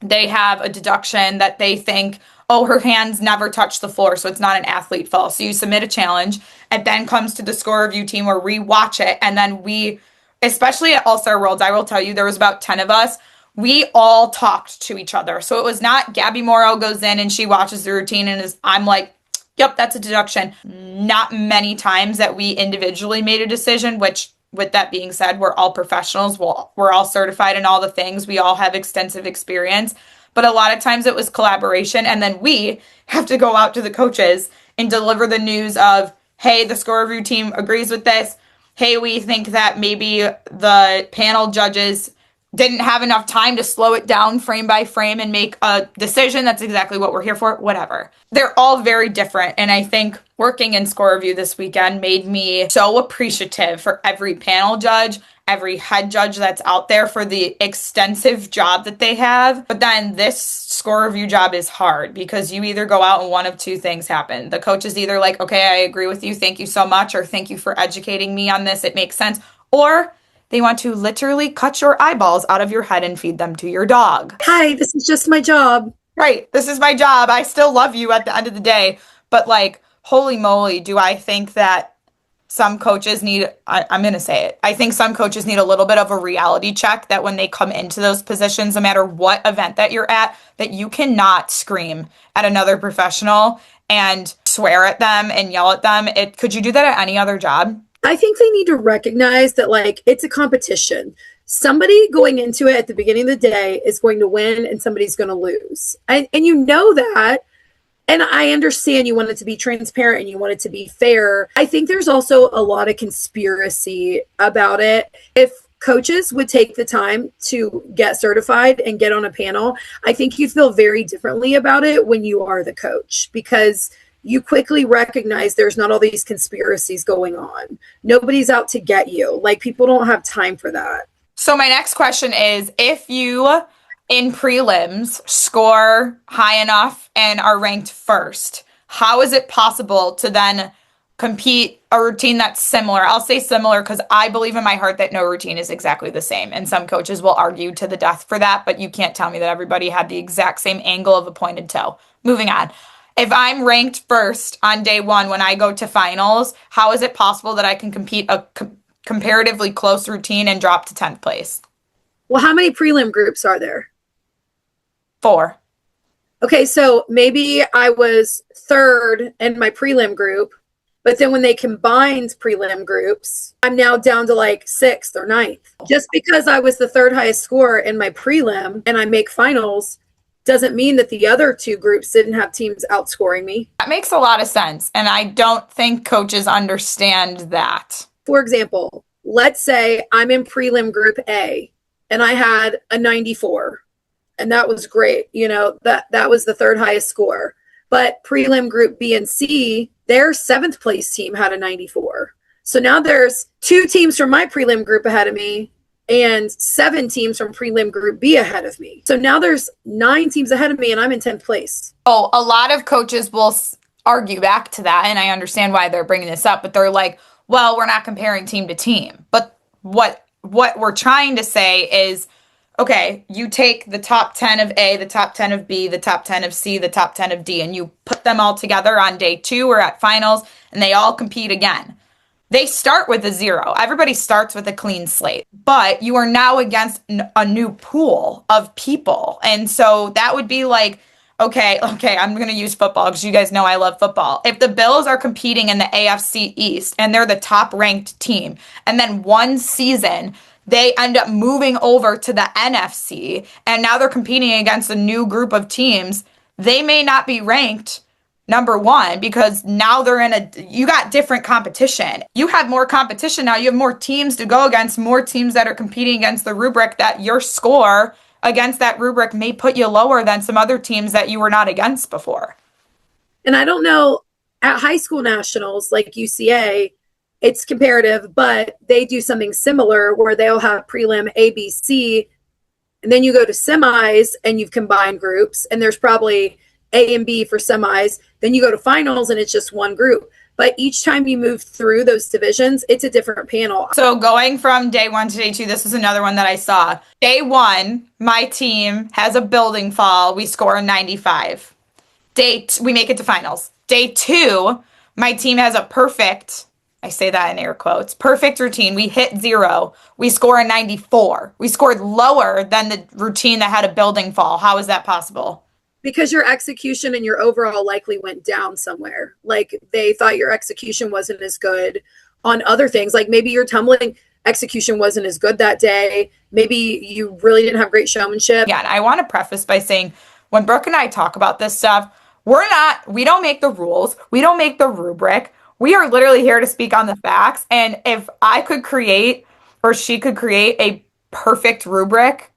they have a deduction that they think, oh, her hands never touch the floor, so it's not an athlete fall. So you submit a challenge. It then comes to the score review team where we watch it. And then we, especially at All-Star Worlds, I will tell you, there was about 10 of us. We all talked to each other. So it was not Gabby Morrow goes in and she watches the routine and I'm like, yep, that's a deduction. Not many times that we individually made a decision, which, with that being said, we're all professionals. We're all certified in all the things. We all have extensive experience. But a lot of times it was collaboration. And then we have to go out to the coaches and deliver the news of, hey, the score review team agrees with this. Hey, we think that maybe the panel judges didn't have enough time to slow it down frame by frame and make a decision. That's exactly what we're here for. Whatever. They're all very different. And I think working in score review this weekend made me so appreciative for every panel judge, every head judge that's out there for the extensive job that they have. But then this score review job is hard because you either go out and one of two things happen. The coach is either like, okay, I agree with you. Thank you so much. Or thank you for educating me on this. It makes sense. Or they want to literally cut your eyeballs out of your head and feed them to your dog. Hi, this is just my job. Right. This is my job. I still love you at the end of the day. But like, holy moly, do I think that some coaches need, I'm going to say it. I think some coaches need a little bit of a reality check that when they come into those positions, no matter what event that you're at, that you cannot scream at another professional and swear at them and yell at them. Could you do that at any other job? I think they need to recognize that, like, it's a competition. Somebody going into it at the beginning of the day is going to win and somebody's going to lose. And you know that. And I understand you want it to be transparent and you want it to be fair. I think there's also a lot of conspiracy about it. If coaches would take the time to get certified and get on a panel, I think you feel very differently about it when you are the coach, because you quickly recognize there's not all these conspiracies going on. Nobody's out to get you. Like, people don't have time for that. So my next question is, if you in prelims score high enough and are ranked first, how is it possible to then compete a routine that's similar? I'll say similar because I believe in my heart that no routine is exactly the same. And some coaches will argue to the death for that, but you can't tell me that everybody had the exact same angle of a pointed toe. Moving on. If I'm ranked first on day one when I go to finals, how is it possible that I can compete a comparatively close routine and drop to 10th place? Well, how many prelim groups are there? 4. Okay, so maybe I was third in my prelim group, but then when they combined prelim groups, I'm now down to like 6th or 9th. Just because I was the third highest score in my prelim and I make finals doesn't mean that the other two groups didn't have teams outscoring me. That makes a lot of sense, and I don't think coaches understand that. For example, let's say I'm in prelim group A and I had a 94, and that was great. You know, that was the third highest score. But prelim group B and C, their 7th place team had a 94. So now there's 2 teams from my prelim group ahead of me and 7 teams from prelim group B ahead of me. So now there's 9 teams ahead of me and I'm in 10th place. Oh, a lot of coaches will argue back to that, and I understand why they're bringing this up, but they're like, well, we're not comparing team to team. But what we're trying to say is, okay, you take the top 10 of A, the top 10 of B, the top 10 of C, the top 10 of D, and you put them all together on day 2 or at finals, and they all compete again. They start with a 0. Everybody starts with a clean slate, but you are now against a new pool of people. And so that would be like, okay, I'm going to use football because you guys know I love football. If the Bills are competing in the AFC East and they're the top ranked team, and then one season they end up moving over to the NFC and now they're competing against a new group of teams, they may not be ranked number one, because now you got different competition. You have more competition now. You have more teams to go against, more teams that are competing against the rubric, that your score against that rubric may put you lower than some other teams that you were not against before. And I don't know, at high school nationals like UCA, it's comparative, but they do something similar where they'll have prelim A, B, C, and then you go to semis and you've combined groups, and there's probably A and B for semis. Then you go to finals and it's just one group. But each time you move through those divisions, it's a different panel. So going from day 1 to day 2, this is another one that I saw. Day 1, my team has a building fall. We score a 95. We make it to finals. Day 2, my team has a perfect, I say that in air quotes, perfect routine. We hit 0. We score a 94. We scored lower than the routine that had a building fall. How is that possible? Because your execution and your overall likely went down somewhere. Like they thought your execution wasn't as good on other things. Like maybe your tumbling execution wasn't as good that day. Maybe you really didn't have great showmanship. Yeah, and I want to preface by saying when Brooke and I talk about this stuff, we don't make the rules. We don't make the rubric. We are literally here to speak on the facts. And if I could create, or she could create, a perfect rubric,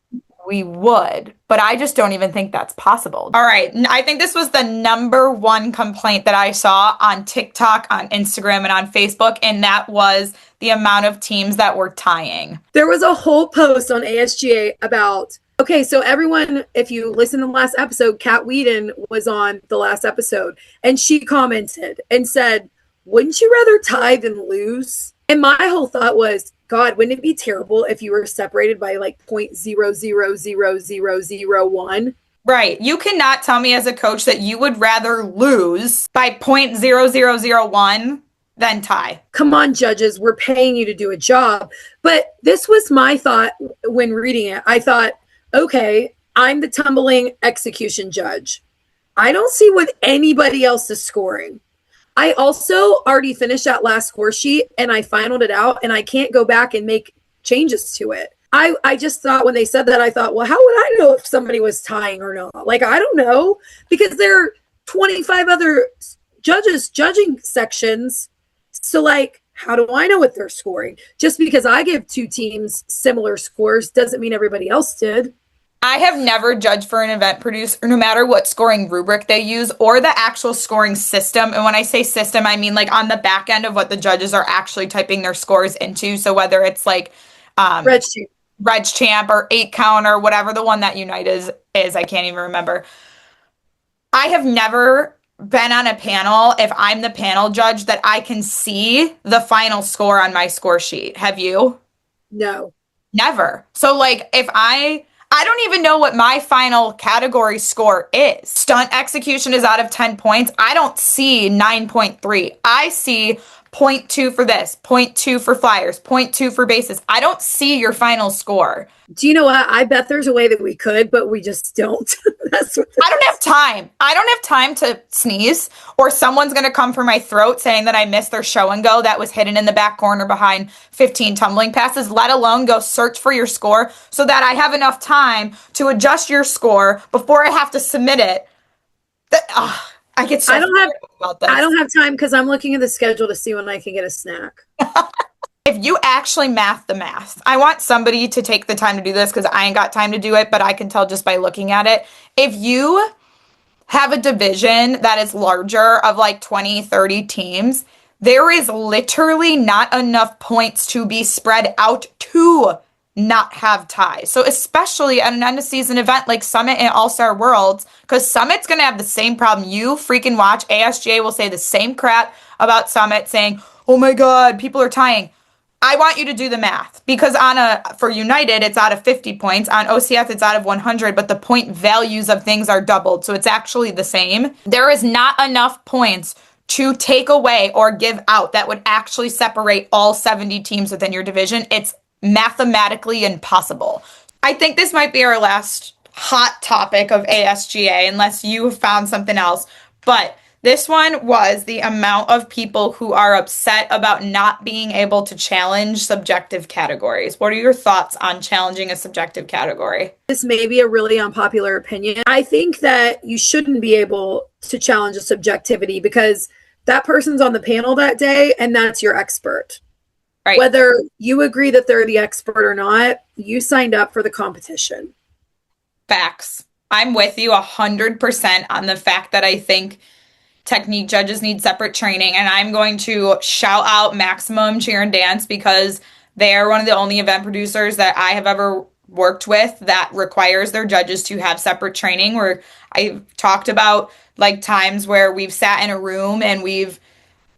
we would, but I just don't even think that's possible. All right. I think this was the number one complaint that I saw on TikTok, on Instagram, and on Facebook, and that was the amount of teams that were tying. There was a whole post on ASGA about, okay, so everyone, if you listen to the last episode, Kat Whedon was on the last episode, and she commented and said, wouldn't you rather tie than lose? And my whole thought was, God, wouldn't it be terrible if you were separated by like 0.000001? Right. You cannot tell me as a coach that you would rather lose by 0.0001 than tie. Come on, judges, we're paying you to do a job. But this was my thought when reading it. I thought, okay, I'm the tumbling execution judge. I don't see what anybody else is scoring. I also already finished that last score sheet and I finaled it out, and I can't go back and make changes to it. I just thought when they said that, I thought, well, how would I know if somebody was tying or not? Like, I don't know, because there are 25 other judges judging sections. So like, how do I know what they're scoring? Just because I give two teams similar scores doesn't mean everybody else did. I have never judged for an event producer, no matter what scoring rubric they use or the actual scoring system. And when I say system, I mean like on the back end of what the judges are actually typing their scores into. So whether it's like Reg Champ or 8 count or whatever the one that Unite is, I can't even remember. I have never been on a panel, if I'm the panel judge, that I can see the final score on my score sheet. Have you? No. Never. So like if I don't even know what my final category score is. Stunt execution is out of 10 points. I don't see 9.3. I see 0.2 for this, 0.2 for flyers, 0.2 for bases. I don't see your final score. Do you know what? I bet there's a way that we could, but we just don't. I don't have time. I don't have time to sneeze, or someone's going to come for my throat saying that I missed their show and go that was hidden in the back corner behind 15 tumbling passes, let alone go search for your score so that I have enough time to adjust your score before I have to submit it. I get so frustrated about this. I don't have time because I'm looking at the schedule to see when I can get a snack. If you actually math the math, I want somebody to take the time to do this because I ain't got time to do it, but I can tell just by looking at it. If you have a division that is larger of like 20, 30 teams, there is literally not enough points to be spread out to not have ties. So especially at an end of season event like Summit and All-Star Worlds, because Summit's going to have the same problem. You freaking watch. ASGA will say the same crap about Summit, saying, oh my God, people are tying. I want you to do the math, because for United, it's out of 50 points. On OCF, it's out of 100, but the point values of things are doubled. So it's actually the same. There is not enough points to take away or give out that would actually separate all 70 teams within your division. It's mathematically impossible. I think this might be our last hot topic of ASGA, unless you found something else. But This one was the amount of people who are upset about not being able to challenge subjective categories. What are your thoughts on challenging a subjective category? This may be a really unpopular opinion. I think that you shouldn't be able to challenge a subjectivity because that person's on the panel that day and that's your expert. Right. Whether you agree that they're the expert or not, you signed up for the competition. Facts. I'm with you 100% on the fact that I think technique judges need separate training, and I'm going to shout out Maximum Cheer and Dance because they are one of the only event producers that I have ever worked with that requires their judges to have separate training, where I've talked about like times where we've sat in a room and we've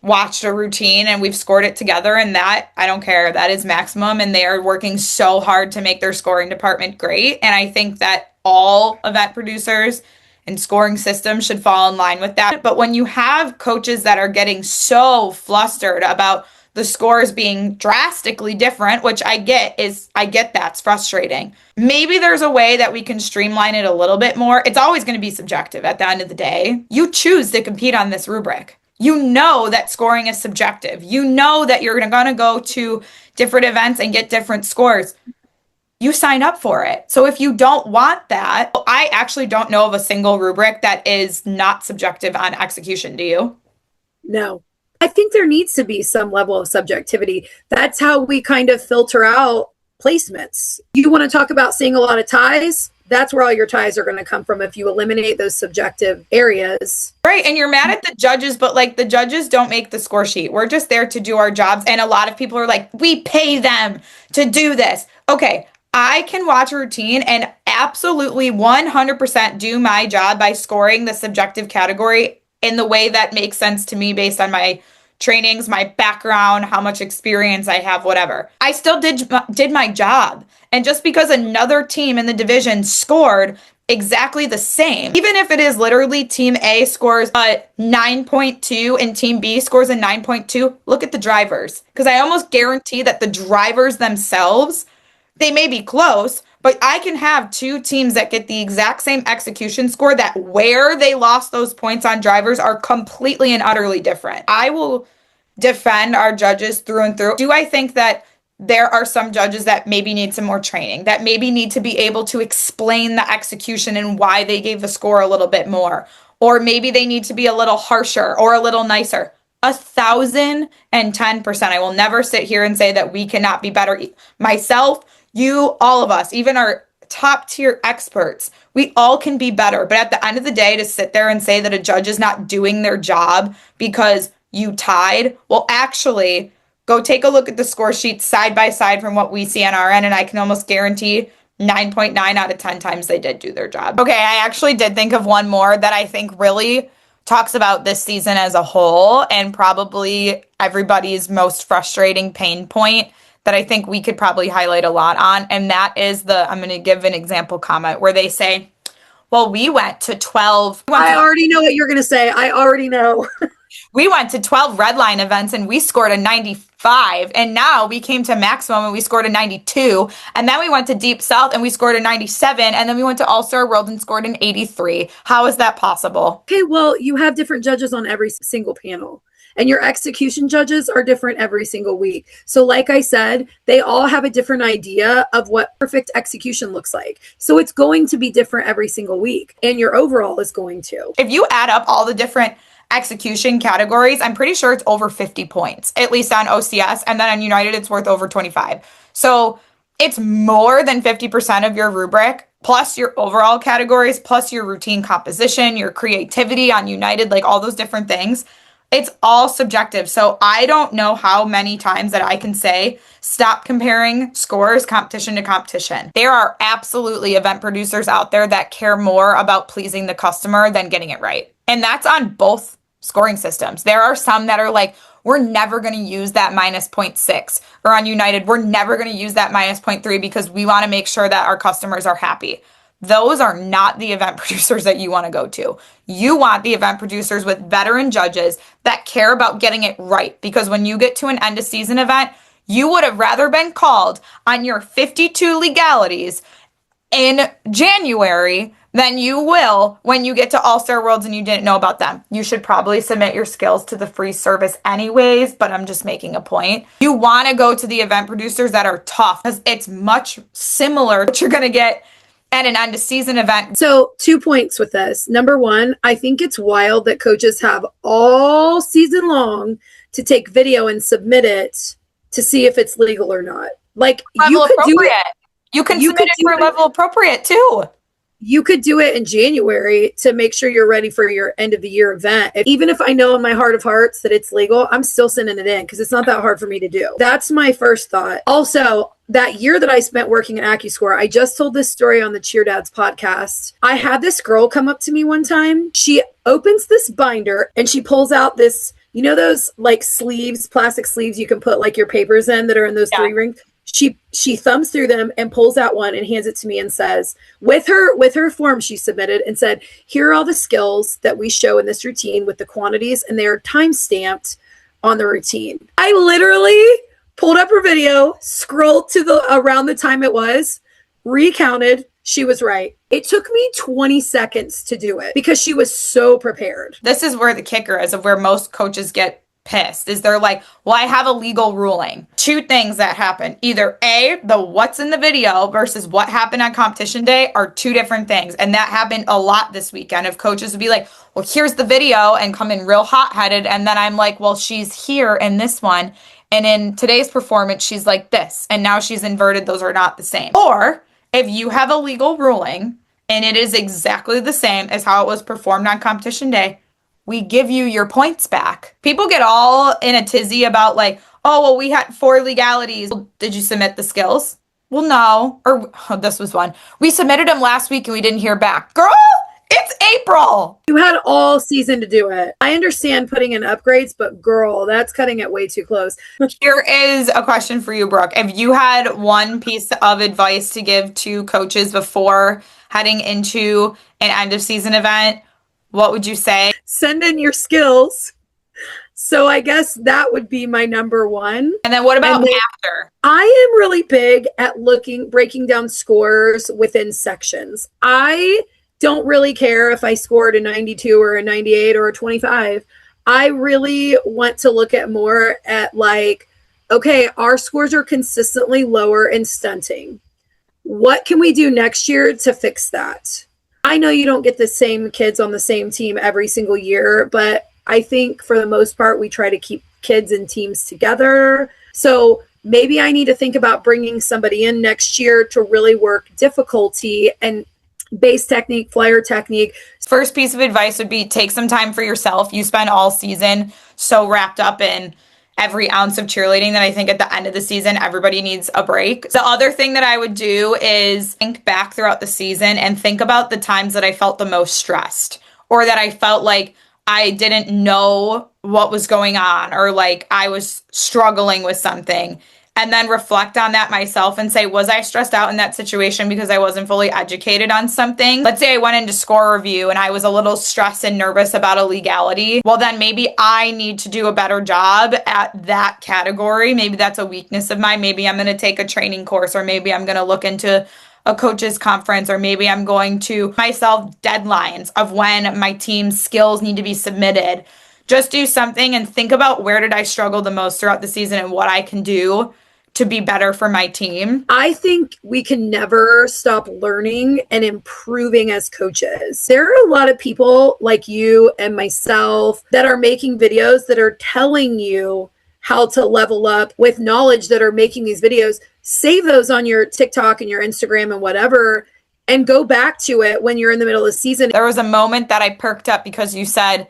watched a routine and we've scored it together, and that, I don't care, that is Maximum, and they are working so hard to make their scoring department great. And I think that all event producers and scoring systems should fall in line with that. But when you have coaches that are getting so flustered about the scores being drastically different, which I get that's frustrating. Maybe there's a way that we can streamline it a little bit more. It's always going to be subjective at the end of the day. You choose to compete on this rubric. You know that scoring is subjective. You know that you're going to go to different events and get different scores. You sign up for it. So if you don't want that, I actually don't know of a single rubric that is not subjective on execution. Do you? No. I think there needs to be some level of subjectivity. That's how we kind of filter out placements. You want to talk about seeing a lot of ties? That's where all your ties are going to come from if you eliminate those subjective areas. Right. And you're mad at the judges, but like the judges don't make the score sheet. We're just there to do our jobs. And a lot of people are like, we pay them to do this. Okay. I can watch a routine and absolutely 100% do my job by scoring the subjective category in the way that makes sense to me based on my trainings, my background, how much experience I have, whatever. I still did my job. And just because another team in the division scored exactly the same, even if it is literally team A scores a 9.2 and team B scores a 9.2, look at the drivers. Because I almost guarantee that the drivers themselves, they may be close, but I can have two teams that get the exact same execution score that where they lost those points on drivers are completely and utterly different. I will defend our judges through and through. Do I think that there are some judges that maybe need some more training, that maybe need to be able to explain the execution and why they gave the score a little bit more? Or maybe they need to be a little harsher or a little nicer. 1,010%. I will never sit here and say that we cannot be better. Myself, you, all of us, even our top tier experts, we all can be better. But at the end of the day, to sit there and say that a judge is not doing their job because you tied, well, actually, go take a look at the score sheets side by side from what we see on our end, and I can almost guarantee 9.9 out of 10 times they did do their job. Okay, I actually did think of one more that I think really talks about this season as a whole and probably everybody's most frustrating pain point that I think we could probably highlight a lot on, and that is I'm going to give an example comment where they say, well, we went to 12. I already know what you're going to say. I already know. We went to 12 red line events and we scored a 95, and now we came to Maximum and we scored a 92, and then we went to Deep South and we scored a 97, and then we went to All-Star World and scored an 83. How is that possible? Okay, well, you have different judges on every single panel. And your execution judges are different every single week. So like I said, they all have a different idea of what perfect execution looks like. So it's going to be different every single week. And your overall is going to. If you add up all the different execution categories, I'm pretty sure it's over 50 points, at least on OCS. And then on United, it's worth over 25. So it's more than 50% of your rubric, plus your overall categories, plus your routine composition, your creativity on United, like all those different things. It's all subjective. So I don't know how many times that I can say, stop comparing scores competition to competition. There are absolutely event producers out there that care more about pleasing the customer than getting it right. And that's on both scoring systems. There are some that are like, we're never going to use that minus 0.6. Or on United, we're never going to use that minus 0.3 because we want to make sure that our customers are happy. Those are not the event producers that you want to go to. You want the event producers with veteran judges that care about getting it right. Because when you get to an end of season event, you would have rather been called on your 52 legalities in January than you will when you get to All-Star Worlds and you didn't know about them. You should probably submit your skills to the free service anyways, but I'm just making a point. You want to go to the event producers that are tough because it's much similar to what you're going to get at an end of season event. So 2 points with this. Number one, I think it's wild that coaches have all season long to take video and submit it to see if it's legal or not. Like Level you could do appropriate. it. You can You submit could it do for it. level appropriate too. You could do it in January to make sure you're ready for your end of the year event. Even if I know in my heart of hearts that it's legal, I'm still sending it in because it's not that hard for me to do. That's my first thought. Also, that year that I spent working at AccuScore, I just told this story on the Cheer Dads podcast. I had this girl come up to me one time. She opens this binder and she pulls out this, you know, those like sleeves, plastic sleeves you can put like your papers in that are in those 3 rings. She thumbs through them and pulls out one and hands it to me and says, with her form she submitted, and said, here are all the skills that we show in this routine with the quantities, and they're time stamped on the routine. I literally pulled up her video, scrolled to the around the time it was, recounted. She was right. It took me 20 seconds to do it because she was so prepared. This is where the kicker is of where most coaches get pissed is they're like, well, I have a legal ruling. 2 things that happen. Either A, the what's in the video versus what happened on competition day are 2 different things. And that happened a lot this weekend of coaches would be like, well, here's the video and come in real hot-headed. And then I'm like, well, she's here in this one. And in today's performance, she's like this. And now she's inverted. Those are not the same. Or if you have a legal ruling and it is exactly the same as how it was performed on competition day, we give you your points back. People get all in a tizzy about like, oh, well, we had 4 legalities. Did you submit the skills? Well, no. Or this was one. We submitted them last week and we didn't hear back. Girl, it's April. You had all season to do it. I understand putting in upgrades, but girl, that's cutting it way too close. Here is a question for you, Brooke. If you had one piece of advice to give to coaches before heading into an end of season event, what would you say? Send in your skills. So I guess that would be my number one. And then what about And then after? I am really big at breaking down scores within sections. I don't really care if I scored a 92 or a 98 or a 25. I really want to look at more at like, okay, our scores are consistently lower in stunting. What can we do next year to fix that? I know you don't get the same kids on the same team every single year, but I think for the most part, we try to keep kids and teams together. So maybe I need to think about bringing somebody in next year to really work difficulty and base technique, flyer technique. First piece of advice would be take some time for yourself. You spend all season so wrapped up in every ounce of cheerleading that I think at the end of the season, everybody needs a break. The other thing that I would do is think back throughout the season and think about the times that I felt the most stressed or that I felt like I didn't know what was going on or like I was struggling with something. And then reflect on that myself and say, was I stressed out in that situation because I wasn't fully educated on something? Let's say I went into score review and I was a little stressed and nervous about a legality. Well, then maybe I need to do a better job at that category. Maybe that's a weakness of mine. Maybe I'm going to take a training course, or maybe I'm going to look into a coach's conference, or maybe I'm going to myself deadlines of when my team's skills need to be submitted. Just do something and think about where did I struggle the most throughout the season and what I can do to be better for my team. I think we can never stop learning and improving as coaches. There are a lot of people like you and myself that are making videos that are telling you how to level up with knowledge that are making these videos. Save those on your TikTok and your Instagram and whatever, and go back to it when you're in the middle of the season. There was a moment that I perked up because you said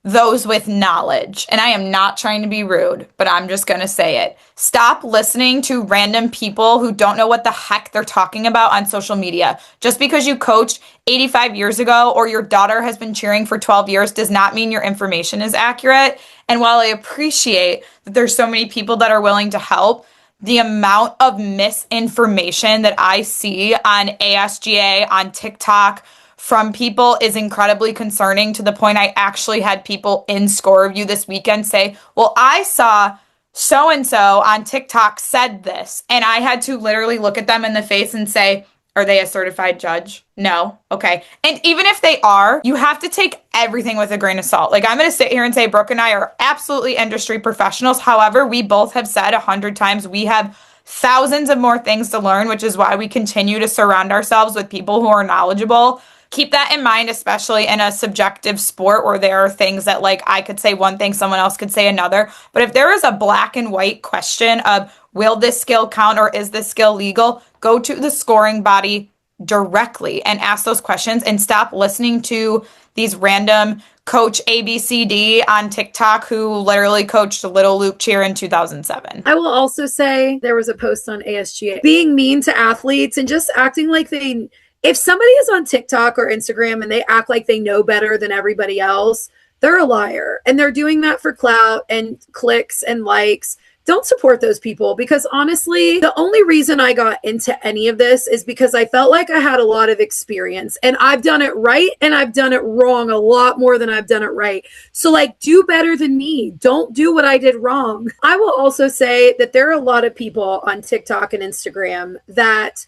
those with knowledge. And I am not trying to be rude, but I'm just going to say it. Stop listening to random people who don't know what the heck they're talking about on social media. Just because you coached 85 years ago or your daughter has been cheering for 12 years does not mean your information is accurate. And while I appreciate that there's so many people that are willing to help, the amount of misinformation that I see on ASGA, on TikTok, from people is incredibly concerning, to the point I actually had people in score review this weekend say, well, I saw so-and-so on TikTok said this. And I had to literally look at them in the face and say, Are they a certified judge? No. Okay. And even if they are, you have to take everything with a grain of salt. Like, I'm going to sit here and say Brooke and I are absolutely industry professionals. However, we both have said 100 times we have thousands of more things to learn, which is why we continue to surround ourselves with people who are knowledgeable. Keep that in mind, especially in a subjective sport where there are things that, like, I could say one thing, someone else could say another. But if there is a black and white question of will this skill count or is this skill legal, go to the scoring body directly and ask those questions and stop listening to these random coach ABCD on TikTok who literally coached Little Luke Cheer in 2007. I will also say there was a post on ASGA being mean to athletes and just acting like they, if somebody is on TikTok or Instagram and they act like they know better than everybody else, they're a liar. And they're doing that for clout and clicks and likes. Don't support those people, because honestly, the only reason I got into any of this is because I felt like I had a lot of experience, and I've done it right and I've done it wrong a lot more than I've done it right. So, like, do better than me. Don't do what I did wrong. I will also say that there are a lot of people on TikTok and Instagram that,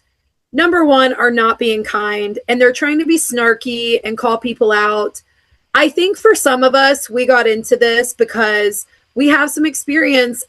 number one, are not being kind, and they're trying to be snarky and call people out. I think for some of us, we got into this because we have some experience,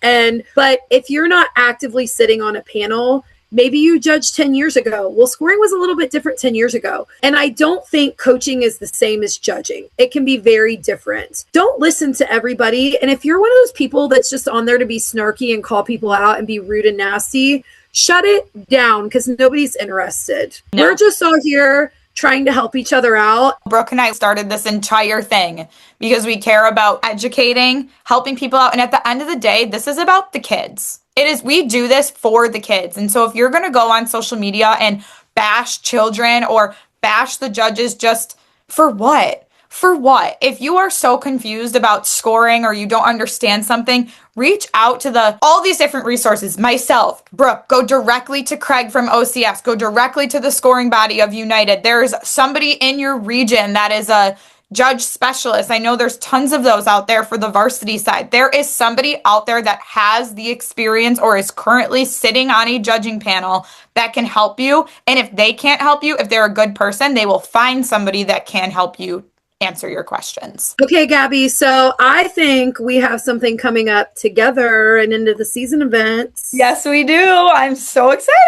but if you're not actively sitting on a panel, maybe you judged 10 years ago. Well, scoring was a little bit different 10 years ago. And I don't think coaching is the same as judging. It can be very different. Don't listen to everybody. And if you're one of those people that's just on there to be snarky and call people out and be rude and nasty, shut it down, because nobody's interested. No. We're just all here trying to help each other out. Brooke and I started this entire thing because we care about educating, helping people out. And at the end of the day, this is about the kids. We do this for the kids. And so if you're going to go on social media and bash children or bash the judges, just for what? For what? If you are so confused about scoring or you don't understand something, reach out to all these different resources. Myself, Brooke, go directly to Craig from OCS, go directly to the scoring body of United. There's somebody in your region that is a judge specialist. I know there's tons of those out there for the varsity side. There is somebody out there that has the experience or is currently sitting on a judging panel that can help you. And if they can't help you, if they're a good person, they will find somebody that can help you answer your questions. Okay, Gabby. So I think we have something coming up together and into the season events. Yes, we do. I'm so excited.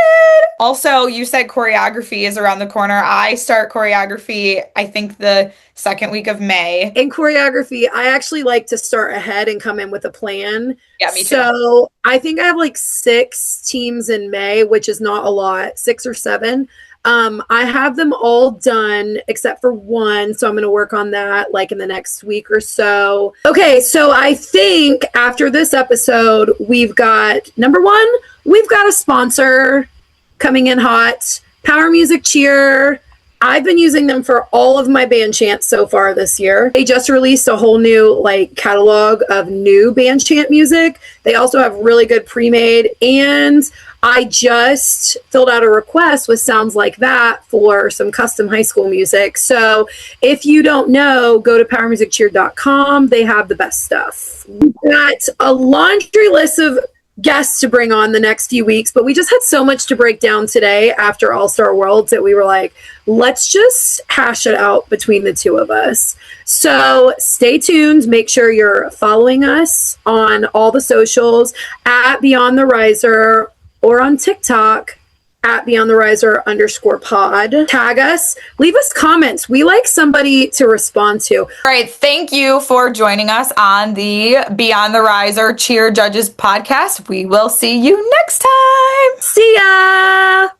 Also, you said choreography is around the corner. I start choreography, I think, the second week of May. In choreography, I actually like to start ahead and come in with a plan. Yeah, me too. So I think I have like 6 teams in May, which is not a lot, 6 or 7. I have them all done except for one. So I'm going to work on that like in the next week or so. Okay. So I think after this episode, we've got, number one, we've got a sponsor coming in hot, Power Music Cheer. I've been using them for all of my band chants so far this year. They just released a whole new catalog of new band chant music. They also have really good pre-made, and I just filled out a request with Sounds Like That for some custom high school music. So if you don't know, go to powermusiccheer.com. They have the best stuff. We've got a laundry list of guests to bring on the next few weeks, but we just had so much to break down today after All-Star Worlds that we were like, let's just hash it out between the two of us. So stay tuned. Make sure you're following us on all the socials at Beyond the Riser, or on TikTok at BeyondTheRiser_pod. Tag us, leave us comments. We like somebody to respond to. All right. Thank you for joining us on the Beyond the Riser Cheer Judges podcast. We will see you next time. See ya.